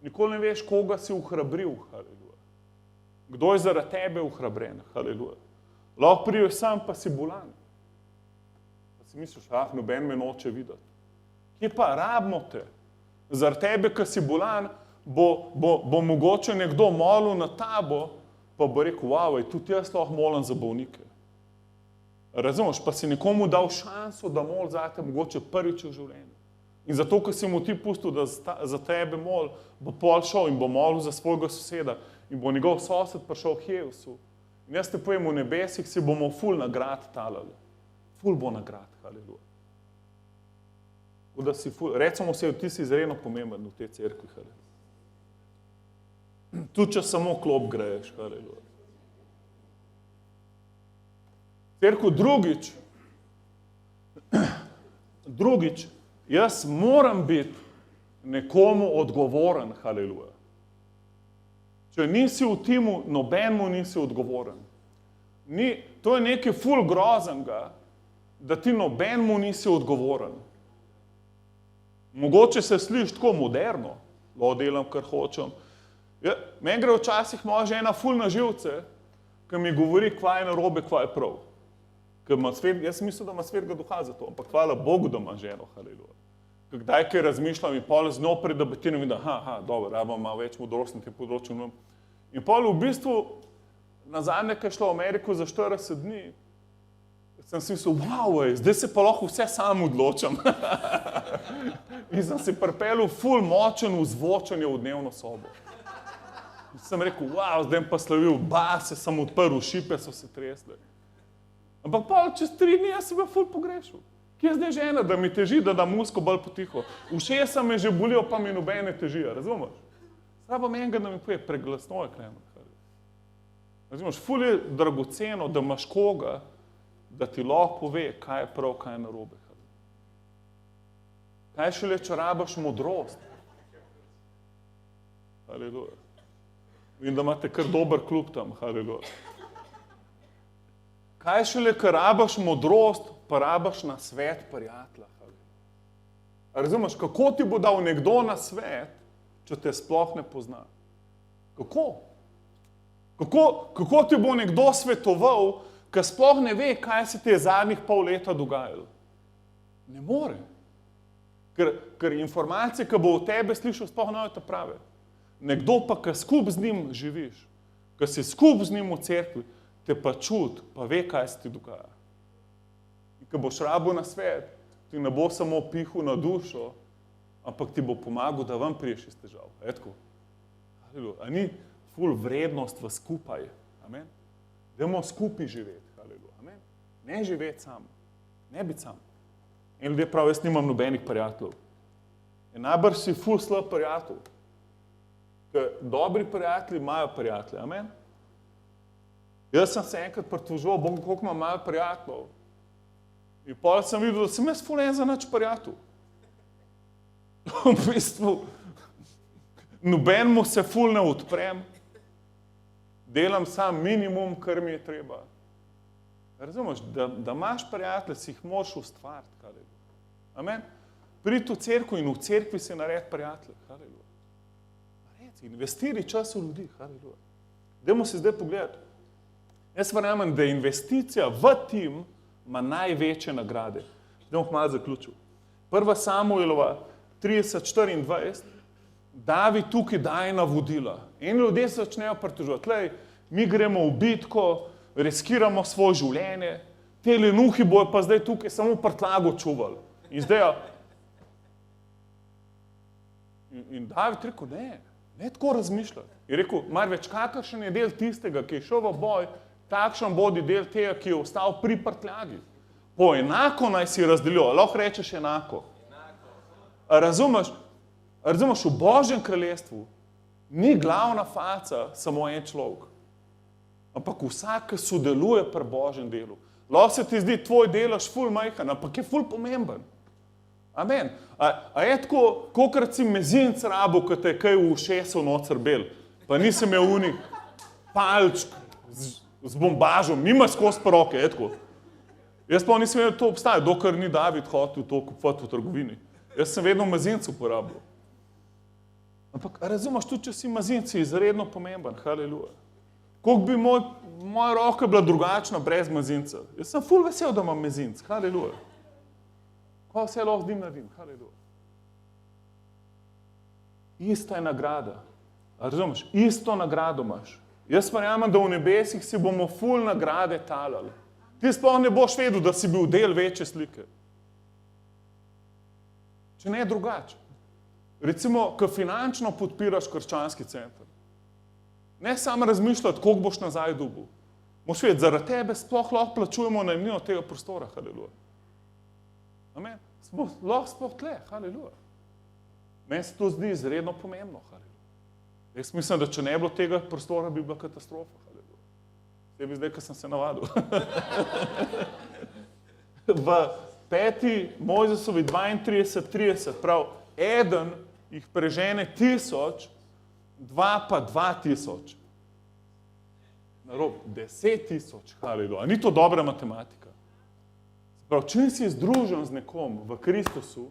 Nikoli ne veš, koga si uhrabril, haleluja. Kdo je zaradi tebe uhrabren, haleluja. Lahko prideš sam, pa si bolan. Pa si misliš, noben me noče videti. Kje pa rabimo te? Zaradi tebe, ko si bolan, bo mogoče nekdo molil na tabo, pa bo rekel, tudi jaz lahko molim za bolnike. Razumeš, pa si nekomu dal šanso, da moli zate, mogoče prvič v življenju. In zato, ko si mu ti pustil, da za tebe moli, bo pol šel in bo molil za svojega soseda in bo njegov sosed prišel k Jezusu. In jaz te povem, v nebesih si bomo ful nagrad talali. Ful bo nagrad, haleluja. Recimo se, ti si izredno pomemben v tej cerkvi, haleluja. Tudi, če samo klop greješ, haleluja. Cerkev drugič, jaz moram biti nekomu odgovoren, haleluja. Če nisi v timu, nobenemu nisi odgovoren. To je nekaj ful groznega, da ti nobenemu nisi odgovoren. Mogoče se sliši tako moderno, lahko delam, kar hočem. Meni gre včasih moja žena ful na živce, ki mi govori, kva je narobe, kva je prav. Jaz mislim, da ima svetega duha za to, ampak hvala Bogu, da ima ženo, haleluja. Kdaj kaj razmišljam in pol z njo predebatiram in da, dobro, rabam malo več modrosti na tem področju. In pol v bistvu, nazadnje, ko je šla v Ameriko za 40 dni, sem si mislil, zdaj se pa lahko vse sam odločam. In sem se pripeljal ful močen vzvočanje v dnevno sobo. In sem rekel, zdaj pa slavil, se sem odprl, šipe so se tresle. Ampak pa čez 3 dni jaz sem ga ful pogrešal. Kje je zdaj žena, da mi teži, da da musko bolj potiho? Ušesa me že bolijo, pa mi nobene težijo, razumeš? Zdaj pa menjega, da mi poje, preglasno je kremen. Razumeš, ful je dragoceno, da imaš koga, da ti lahko pove, kaj je prav, kaj je narobe. Kaj šele, če rabaš modrost? Haleluja. Vidim, da imate kar dober klub tam, haleluja. Kaj šele, ker rabaš modrost, pa rabaš na svet prijatelja. Razumeš, kako ti bo dal nekdo na svet, če te sploh ne pozna? Kako? Kako ti bo nekdo svetoval, ki sploh ne ve, kaj se ti je zadnjih pol leta dogajalo? Ne more. Ker informacije, ki bo o tebe slišal, sploh ne te prave. Nekdo pa, ki skup z njim živiš, ki si skup z njim v cerkvi, te pa čut, pa ve, kaj se ti dogaja. In ko boš rabil na svet, ti ne bo samo pihal na dušo, ampak ti bo pomagal, da vam priješ iz težav. Etko. A ni ful vrednost v skupaj. Amen. Dajmo skupaj živeti. Amen. Ne živeti sam. Ne biti sam. In ljudje prav, jaz nimam nobenih prijateljev. In najbrž si ful slab prijatelj. Ker dobri prijatelji imajo prijatelje. Amen. Jaz sem se enkrat pritoževal, Bog, koliko imam malo prijateljev. In potem sem videl, da sem jaz ful en za nič prijatelj. V bistvu, nobenemu se ful ne odprem. Delam sam minimum, kar mi je treba. Razumeš, da imaš prijatelje, si jih moraš ustvariti. Amen. Pridi v cerkvu in v cerkvi si naredi prijatelje. Naredi, investiri čas v ljudi. Dajmo si zdaj pogledati. Jaz verjamem, da investicija v tim ima največje nagrade. Zdaj bom malo zaključil. 1. Samuelova 30:24, David tukaj daje navodila. In ljudje se začnejo pritoževati. Lej, mi gremo v bitko, riskiramo svoje življenje, te lenuhi bojo pa zdaj tukaj samo prtlago čuvali. In zdaj, in David rekel, ne tako razmišljati. Je rekel, mar več kakršen je del tistega, ki je šel v boj, takšen bodi del tega, ki je ostal pri prtljagi. Po enako naj si razdelijo, lahko rečeš enako. Razumeš, v Božjem kraljestvu ni glavna faca samo en človek, ampak vsak, ki sodeluje pri Božjem delu. Lahko se ti zdi tvoj delaš ful majhen, ampak je ful pomemben. Amen. A je tako, kolikrat si mezinc rabo, ko te je kaj v ušesu nocer bel, pa nisem imel unih palčk z bombažom, nima skozi pa roke, je tako. Jaz pa nisem vedel, da to obstaja, dokler ni David hotel to kupovati v trgovini. Jaz sem vedno mazinc uporabil. Ampak razumeš, tudi če si mazinc, si izredno pomemben, haleluja. Koliko bi moja roka bila drugačna brez mazinca? Jaz sem ful vesel, da imam mazinc, haleluja. Kaj vse lahko z njim naredim, haleluja. Ista je nagrada. Razumeš, isto nagrado imaš. Jaz verjamem, da v nebesih si bomo ful nagrade talali. Ti sploh ne boš vedel, da si bil del večje slike. Če ne drugače. Recimo, ko finančno podpiraš krščanski center. Ne samo razmišljati, koliko boš nazaj dobil. Moš vedeti, zaradi tebe sploh lahko plačujemo najemnino tega prostora, haleluja. Amen. Lahko sploh tle, haleluja. Meni se to zdi izredno pomembno, haleluja. Jaz mislim, da če ne bilo tega prostora, bi bila katastrofa, haleluja. Tebi zdaj, ko sem se navadil. V 5. Mojzesovi 32:30 prav, eden jih prežene 1000, 2 pa 2000. Narob, 10 000, haleluja. A ni to dobra matematika? Prav, če si združen z nekom v Kristusu,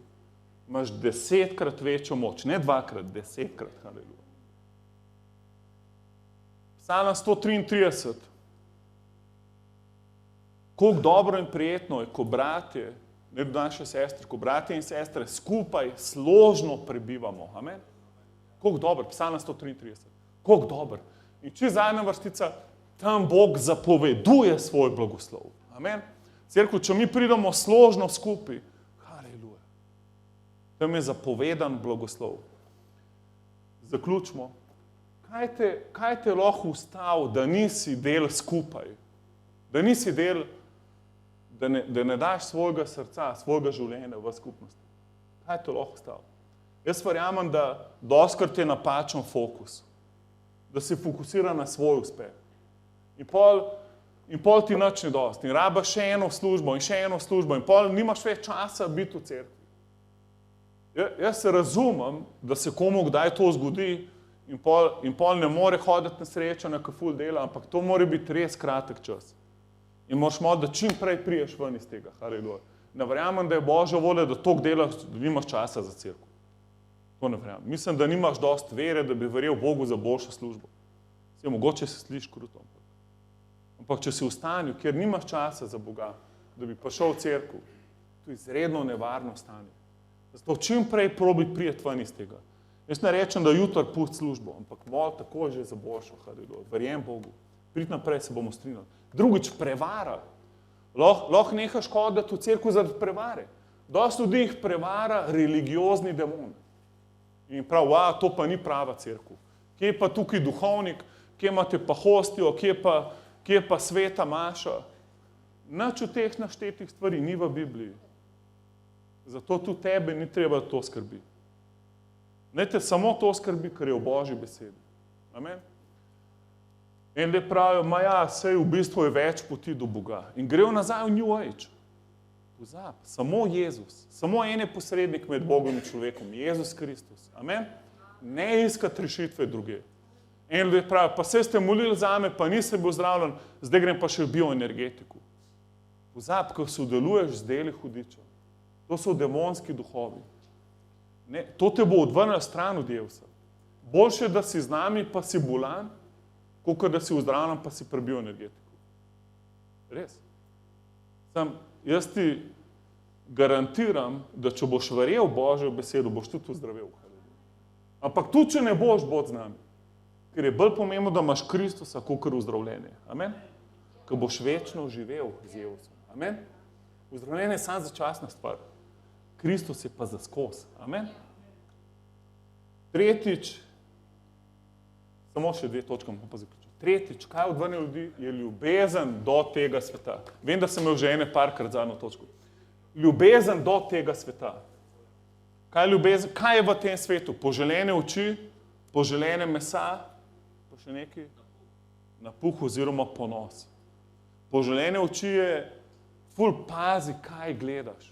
imaš 10-krat večjo moč, ne 2-krat, 10-krat, haleluja. Psalm 133. Koliko dobro in prijetno je, ko bratje, ne naše sestre, ko bratje in sestre skupaj složno prebivamo. Amen? Koliko dobro, Psalm 133. Koliko dobro. In če zadnja vrstica, tam Bog zapoveduje svoj blagoslov. Amen? Cerkev, če mi pridemo složno skupaj, haleluja. Tam je zapovedan blagoslov. Zaključimo. Kaj te lahko ustavi, da nisi del skupaj? Da nisi del, da ne daš svojega srca, svojega življenja v skupnosti. Kaj te lahko ustavi? Jaz verjamem, da dostikrat je napačen fokus. Da si fokusira na svoj uspeh. In pol ti nič ni dosti. In rabaš še eno službo in še eno službo in pol nimaš več časa biti v cerkvi. Jaz se razumem, da se komu kdaj to zgodi in pol ne more hoditi na srečanja, ko ful dela, ampak to mora biti res kratek čas. In moraš malo, da čim prej priješ ven iz tega. Haleluja. Ne verjamem, da je Božja volja, da toliko delaš, da nimaš časa za cerkev. To ne verjamem. Mislim, da nimaš dosti vere, da bi verjel Bogu za boljšo službo. Mogoče se sliši kruto. Ampak če si v stanju, kjer nimaš časa za Boga, da bi prišel v cerkev, to je izredno nevarno stanje. Zato čim prej probi prijeti ven iz tega. Jaz ne rečem, da jutri pusti službo, ampak mol tako že za boljšo. Verjem Bogu. Pridi naprej, se bomo strinjali. Drugič, prevara. Lahko nehaš hoditi v cerkev zaradi prevare. Dosti ljudi jih prevara religiozni demon. In prav, to pa ni prava cerkev. Kje je pa tukaj duhovnik, kje imate pa hostijo, kje je pa sveta maša. Nič od teh naštetih stvari ni v Bibliji. Zato tudi tebe ni treba to skrbi. Ne te samo to skrbi, kar je v Božji besedi. Amen. In le pravijo, sej v bistvu je več poti do Boga. In grejo nazaj v New Age. Pozab, samo Jezus, samo en je posrednik med Bogom in človekom, Jezus Kristus. Amen. Ne iskati rešitve druge. In le pravijo, pa sej ste molili zame, pa nisem bil zdravljen, zdaj grem pa še v bioenergetiku. Pozab, ko sodeluješ z deli hudiča. To so demonski duhovi. Ne, to te bo odvrnilo stran od Jezusa. Boljše, da si z nami, pa si bolan, kot da si vzdravljen, pa si pri bioenergetiku. Res. Jaz ti garantiram, da če boš verjel Božjo besedo, boš tudi zdravel. Ampak tudi, če ne boš, bod z nami. Ker je bolj pomembno, da imaš Kristusa, kakor vzdravljenje. Amen? Ker boš večno živel z Jezusom. Amen? Vzdravljenje je samo začasna stvar. Kristus je pa za skozi. Amen? Tretjič, samo še 2 točke, pa zaključim. Tretjič, kaj odvrne ljudi, je ljubezen do tega sveta. Vem, da sem imel že parkrat zadnjo točko. Ljubezen do tega sveta. Kaj je ljubezen? Kaj je v tem svetu? Poželene oči, poželene mesa, pa še nekaj? Napuh oziroma ponos. Poželene oči je ful pazi, kaj gledaš.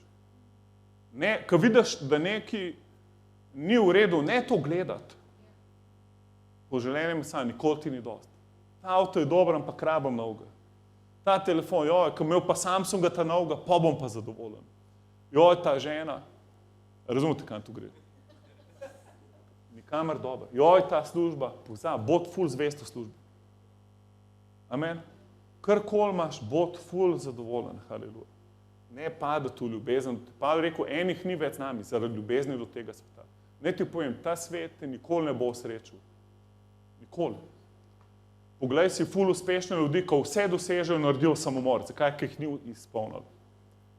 Ko vidiš, da nekaj ni v redu, ne to gledati. Poželene mesa, nikoli ti ni dosti. Ta avto je dober, ampak rabam novega. Ta telefon, ko imel pa Samsunga ta novega, pa bom pa zadovoljen. Ta žena, razumete, kam tu gre? Nikamer dober. Ta služba, bod ful zvest v službi. Amen. Karkoli imaš, bod ful zadovoljen. Haleluja. Ne padati v ljubezen. Pavel je rekel, enih ni več z nami, zaradi ljubezni do tega sveta. Ne ti povem, ta svet te nikoli ne bo srečal. Nikoli. Poglej si ful uspešne ljudi, ko vse dosežejo, naredijo samomor. Zakaj? Ker jih ni izpolnil.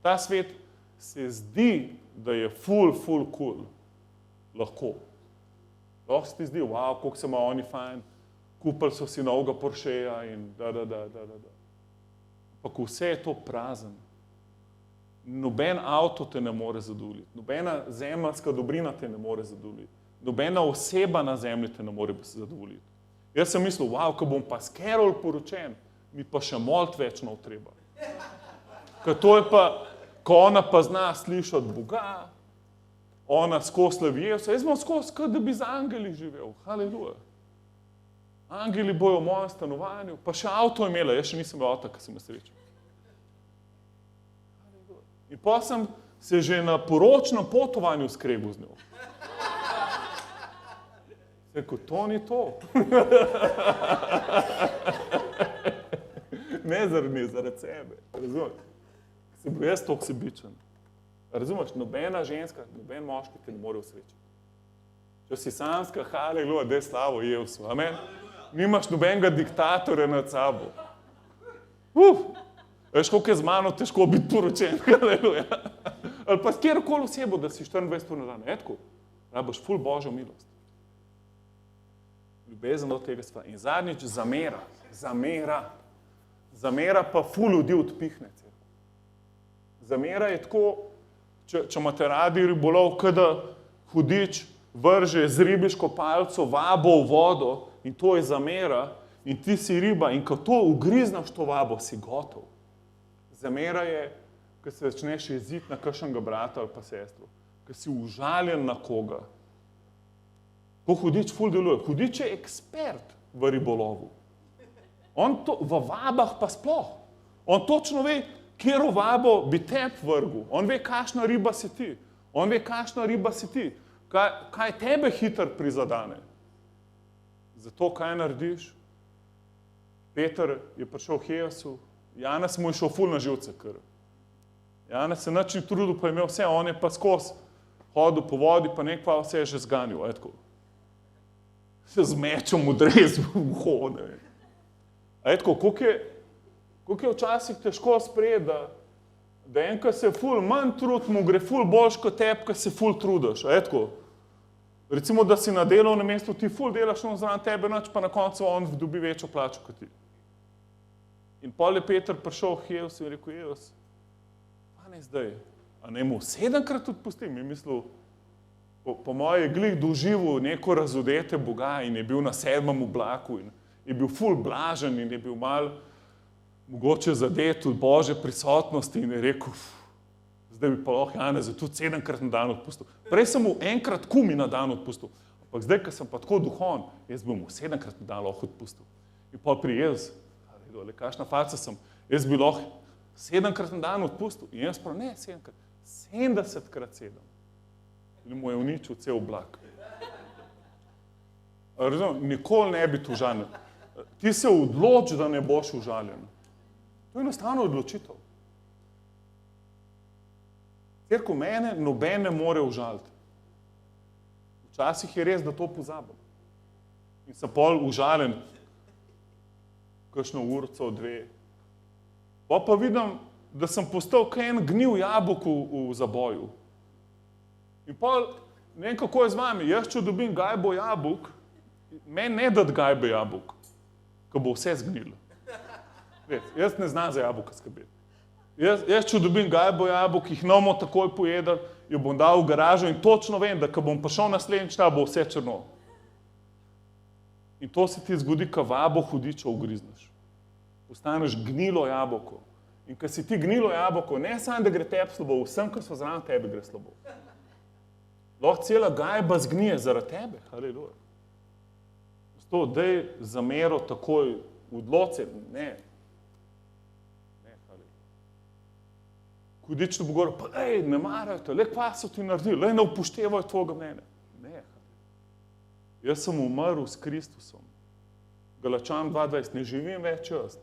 Ta svet se zdi, da je ful cool. Lahko. Lahko se ti zdi, koliko se ima oni fajn, kupili so si novega Porscheja in da. Ampak vse je to prazen. Noben avto te ne more zadovoljiti, nobena zemeljska dobrina te ne more zadovoljiti, nobena oseba na zemlji te ne more zadovoljiti. Jaz sem mislil, ko bom pa s Carol poročen, mi pa še molt več nov treba. Ker to je pa, ko ona pa zna slišati Boga, ona skozi slavi Jezusa, jaz bom skozi, da bi z angeli živel. Haleluja. Angeli bojo v mojem stanovanju, pa še avto imela, jaz še nisem imel avta, ko sem nesrečen. In pa sem se že na poročnem potovanju skrebil z njo. Rekel, to ni to. Ne zaradi sebe. Razumeš? Se bil jaz toliko sebičen. Razumeš? Nobena ženska, noben moški te ne more usrečiti. Če si samska, haleluja, daj slavo Jezusu. Amen? Nimaš nobenega diktatorja nad sabo. Veš, koliko je z mano težko biti poročen. Haleluja. Ali pa s kjerkoli osebo, da si 24 ur na dan. Etko, rabiš ful Božjo milost. Ljubezen do tega sveta. In zadnjič, zamera. Zamera pa ful ljudi odpihne. Zamera je tako, če imate radi ribolov, kada hudič vrže z ribiško palico vabo v vodo in to je zamera in ti si riba in ko to ugriznaš to vabo, si gotov. Zamera je, ko se začneš jeziti na kakšnega brata ali pa sestro, ko si užaljen na koga. Ko hudič ful deluje. Hudič je ekspert v ribolovu. On to, v vabah pa sploh. On točno ve, kjero vabo bi teb vrgel. On ve, kakšna riba si ti. On ve, kakšna riba si ti. Kaj tebe hitro prizadane. Zato kaj narediš? Peter je prišel k Jezusu, Janez mu je šel ful na živce kar. Janez se nič ni trudil, pa je imel vse, on je pa skozi hodil po vodi, pa nekva vse je že zganil. Se z mečom odrez v uho, ne vem. Koliko je včasih težko sprejeti, da enka se ful manj trud, mu gre ful boljš kot teb, ko se ful trudiš. Recimo, da si na delovnem mestu, ti ful delaš zraven tebe, noč pa na koncu on dobi večjo plačo kot ti. In pol je Peter prišel k Jezusu in rekel, Jezus, pa ne zdaj, a ne mu 7-krat odpustim? Je mislil, po moje glih doživel neko razodete Boga in je bil na 7. oblaku in je bil ful blažen in je bil mal mogoče zadet od Božje prisotnosti in je rekel, zdaj bi pa lahko Janeza tudi 7-krat na dan odpustil. Prej sem mu enkrat kumi na dan odpustil, ampak zdaj, ko sem pa tako duhoven, jaz bi mu 7-krat na dan lahko odpustil. In pol pri Jezus, kakšna faca sem, jaz bi lahko 7-krat na dan odpustil. In jaz prav, ne 7-krat, 70-krat 7. In mu je uničil cel oblak. Razumem, nikoli ne biti užaljen. Ti se odloči, da ne boš užaljen. To je enostavno odločitev. Cerko mene noben ne more užaliti. Včasih je res, da to pozabim. In sem pol užaljen, kakšno urco, 2. Pa vidim, da sem postal kaj en gnil jabolk v zaboju. In pol, ne vem, kako je z vami, jaz če dobim gajbo jabolk, meni ne dati gajbe jabolk, ko bo vse zgnilo. Jaz ne znam za jabolka skrbeti. Jaz če dobim gajbo jabolk, jih ne bomo takoj pojedli, jo bom dal v garažo in točno vem, da ko bom prišel naslednjič, ta bo vse črno. In to se ti zgodi, ko vabo hudiča ugrizneš. Postaneš gnilo jabolko. In ko si ti gnilo jabolko, ne samo, da gre tebi slabo, vsem, ki so zraven tebe, gre slabo. Lahko cela gajba zgnije zaradi tebe. Haleluja. Zato daj zamero takoj odloci. Ne. Hudič to bo govoril, pa ne marajo te, le kva so ti naredili, ne upoštevajo tvojega mnenja. Ne. Jaz sem umrl s Kristusom. Galačan 2:20, ne živim več jaz.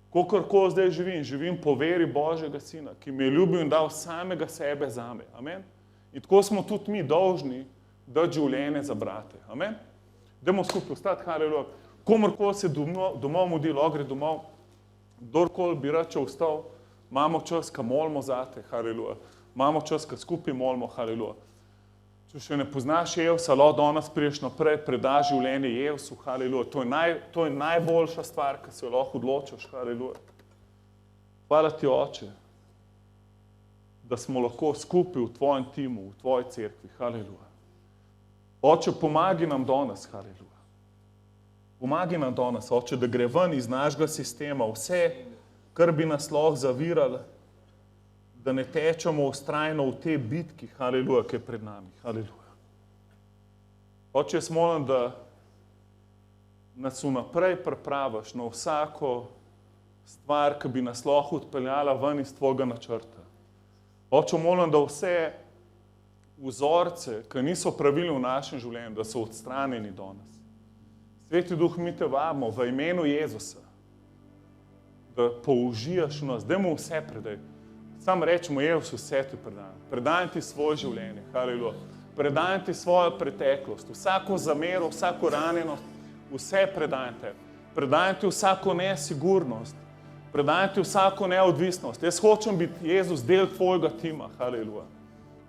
Kolikor zdaj živim po veri Božjega Sina, ki me je ljubil in dal samega sebe zame. Amen? In tako smo tudi mi dolžni dati življenje za brate. Amen? Dajmo skupaj ostati, haleluja. Komorkoli se domov mudi, lahko gre domov, kdorkoli bi rače ostal, imamo čas, ko molimo zate, haleluja. Imamo čas, ko skupaj molimo, haleluja. Če še ne poznaš Jezusa, lahko danes prideš naprej, predaš življenje Jezusu, haleluja. To je najboljša stvar, ki se jo lahko odločiš, haleluja. Hvala ti, Oče, da smo lahko skupaj v tvojem timu, v tvoji cerkvi, haleluja. Oče, pomagi nam danes, haleluja. Pomagi nam danes, Oče, da gre ven iz našega sistema vse, kar bi nas lahko zavirali, da ne tečemo vztrajno v te bitki, haleluja, ki je pred nami, haleluja. Oče, jaz molim, da nas vnaprej pripraviš na vsako stvar, ki bi nas lahko odpeljala ven iz tvojega načrta. Oče, molim, da vse vzorce, ki niso pravili v našem življenju, da so odstranjeni danes. Sveti Duh, mi te vabimo v imenu Jezusa, da použijaš nas, dajmo vse predaj. Sam rečemo, Jezus, vse ti predajam. Predajam ti svoje življenje, haleluja. Predajam ti svojo preteklost, vsako zamero, vsako ranjenost, vse predajam te. Predajam ti vsako nesigurnost, predajam ti vsako neodvisnost. Jaz hočem biti, Jezus, del tvojega tima, haleluja.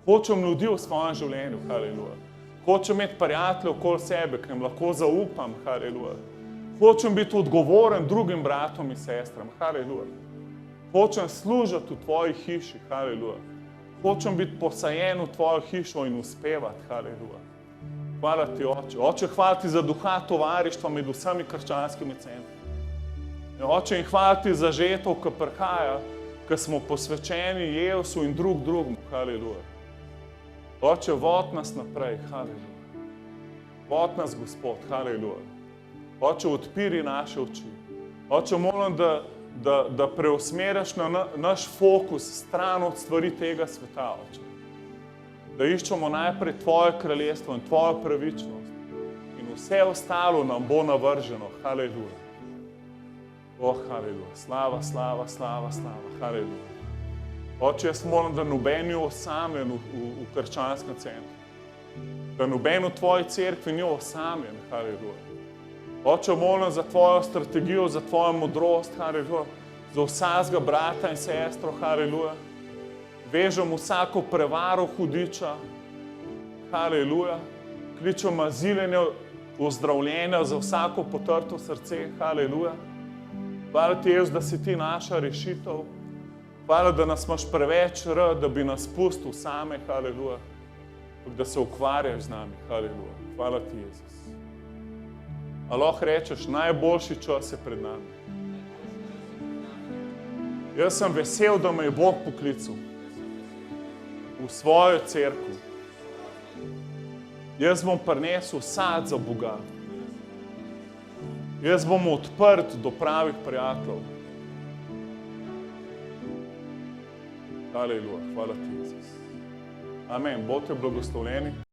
Hočem ljudi v svojem življenju, haleluja. Hočem imeti prijatelje okoli sebe, ki jim lahko zaupam, haleluja. Hočem biti odgovoren drugim bratom in sestram, haleluja. Hočem služiti v tvoji hiši, haleluja. Hočem biti posajen v tvojo hišo in uspevati, haleluja. Hvala ti, Oče. Oče, hvala ti za duha tovarištva med vsemi krščanskimi centri. Oče, in hvala ti za žetev, ki prihaja, ki smo posvečeni Jezusu in drugemu. Haleluja. Oče, vod nas naprej. Haleluja. Vod nas, Gospod. Haleluja. Oče, odpiri naše oči. Oče, molim, da preusmeriš naš fokus stran od stvari tega sveta, Oče. Da iščemo najprej tvoje kraljestvo in tvojo pravičnost in vse ostalo nam bo navrženo. Haleluja. Haleluja. Slava, slava, slava, slava. Haleluja. Oče, jaz molim, da noben ni osamljen v krščanskem centru. Da noben v tvoji cerkvi ni osamljen. Haleluja. Oče, molim za tvojo strategijo, za tvojo modrost. Haleluja. Za vsakega brata in sestro. Haleluja. Vežem vsako prevaro hudiča. Haleluja. Kličem aziljenje, ozdravljenja za vsako potrto srce. Haleluja. Hvala ti, Jezus, da si ti naša rešitev. Hvala, da nas imaš preveč rad, da bi nas pustil same. Haleluja. Da se ukvarjaš z nami. Haleluja. Hvala ti, Jezus. A lahko rečeš, najboljši čas je pred nami. Jaz sem vesel, da me je Bog poklical v svojo cerkev. Jaz bom prinesel sad za Boga. Jaz bom odprt do pravih prijateljev. Haleluja, hvala ti, Jezus. Amen. Bodite blagoslovljeni.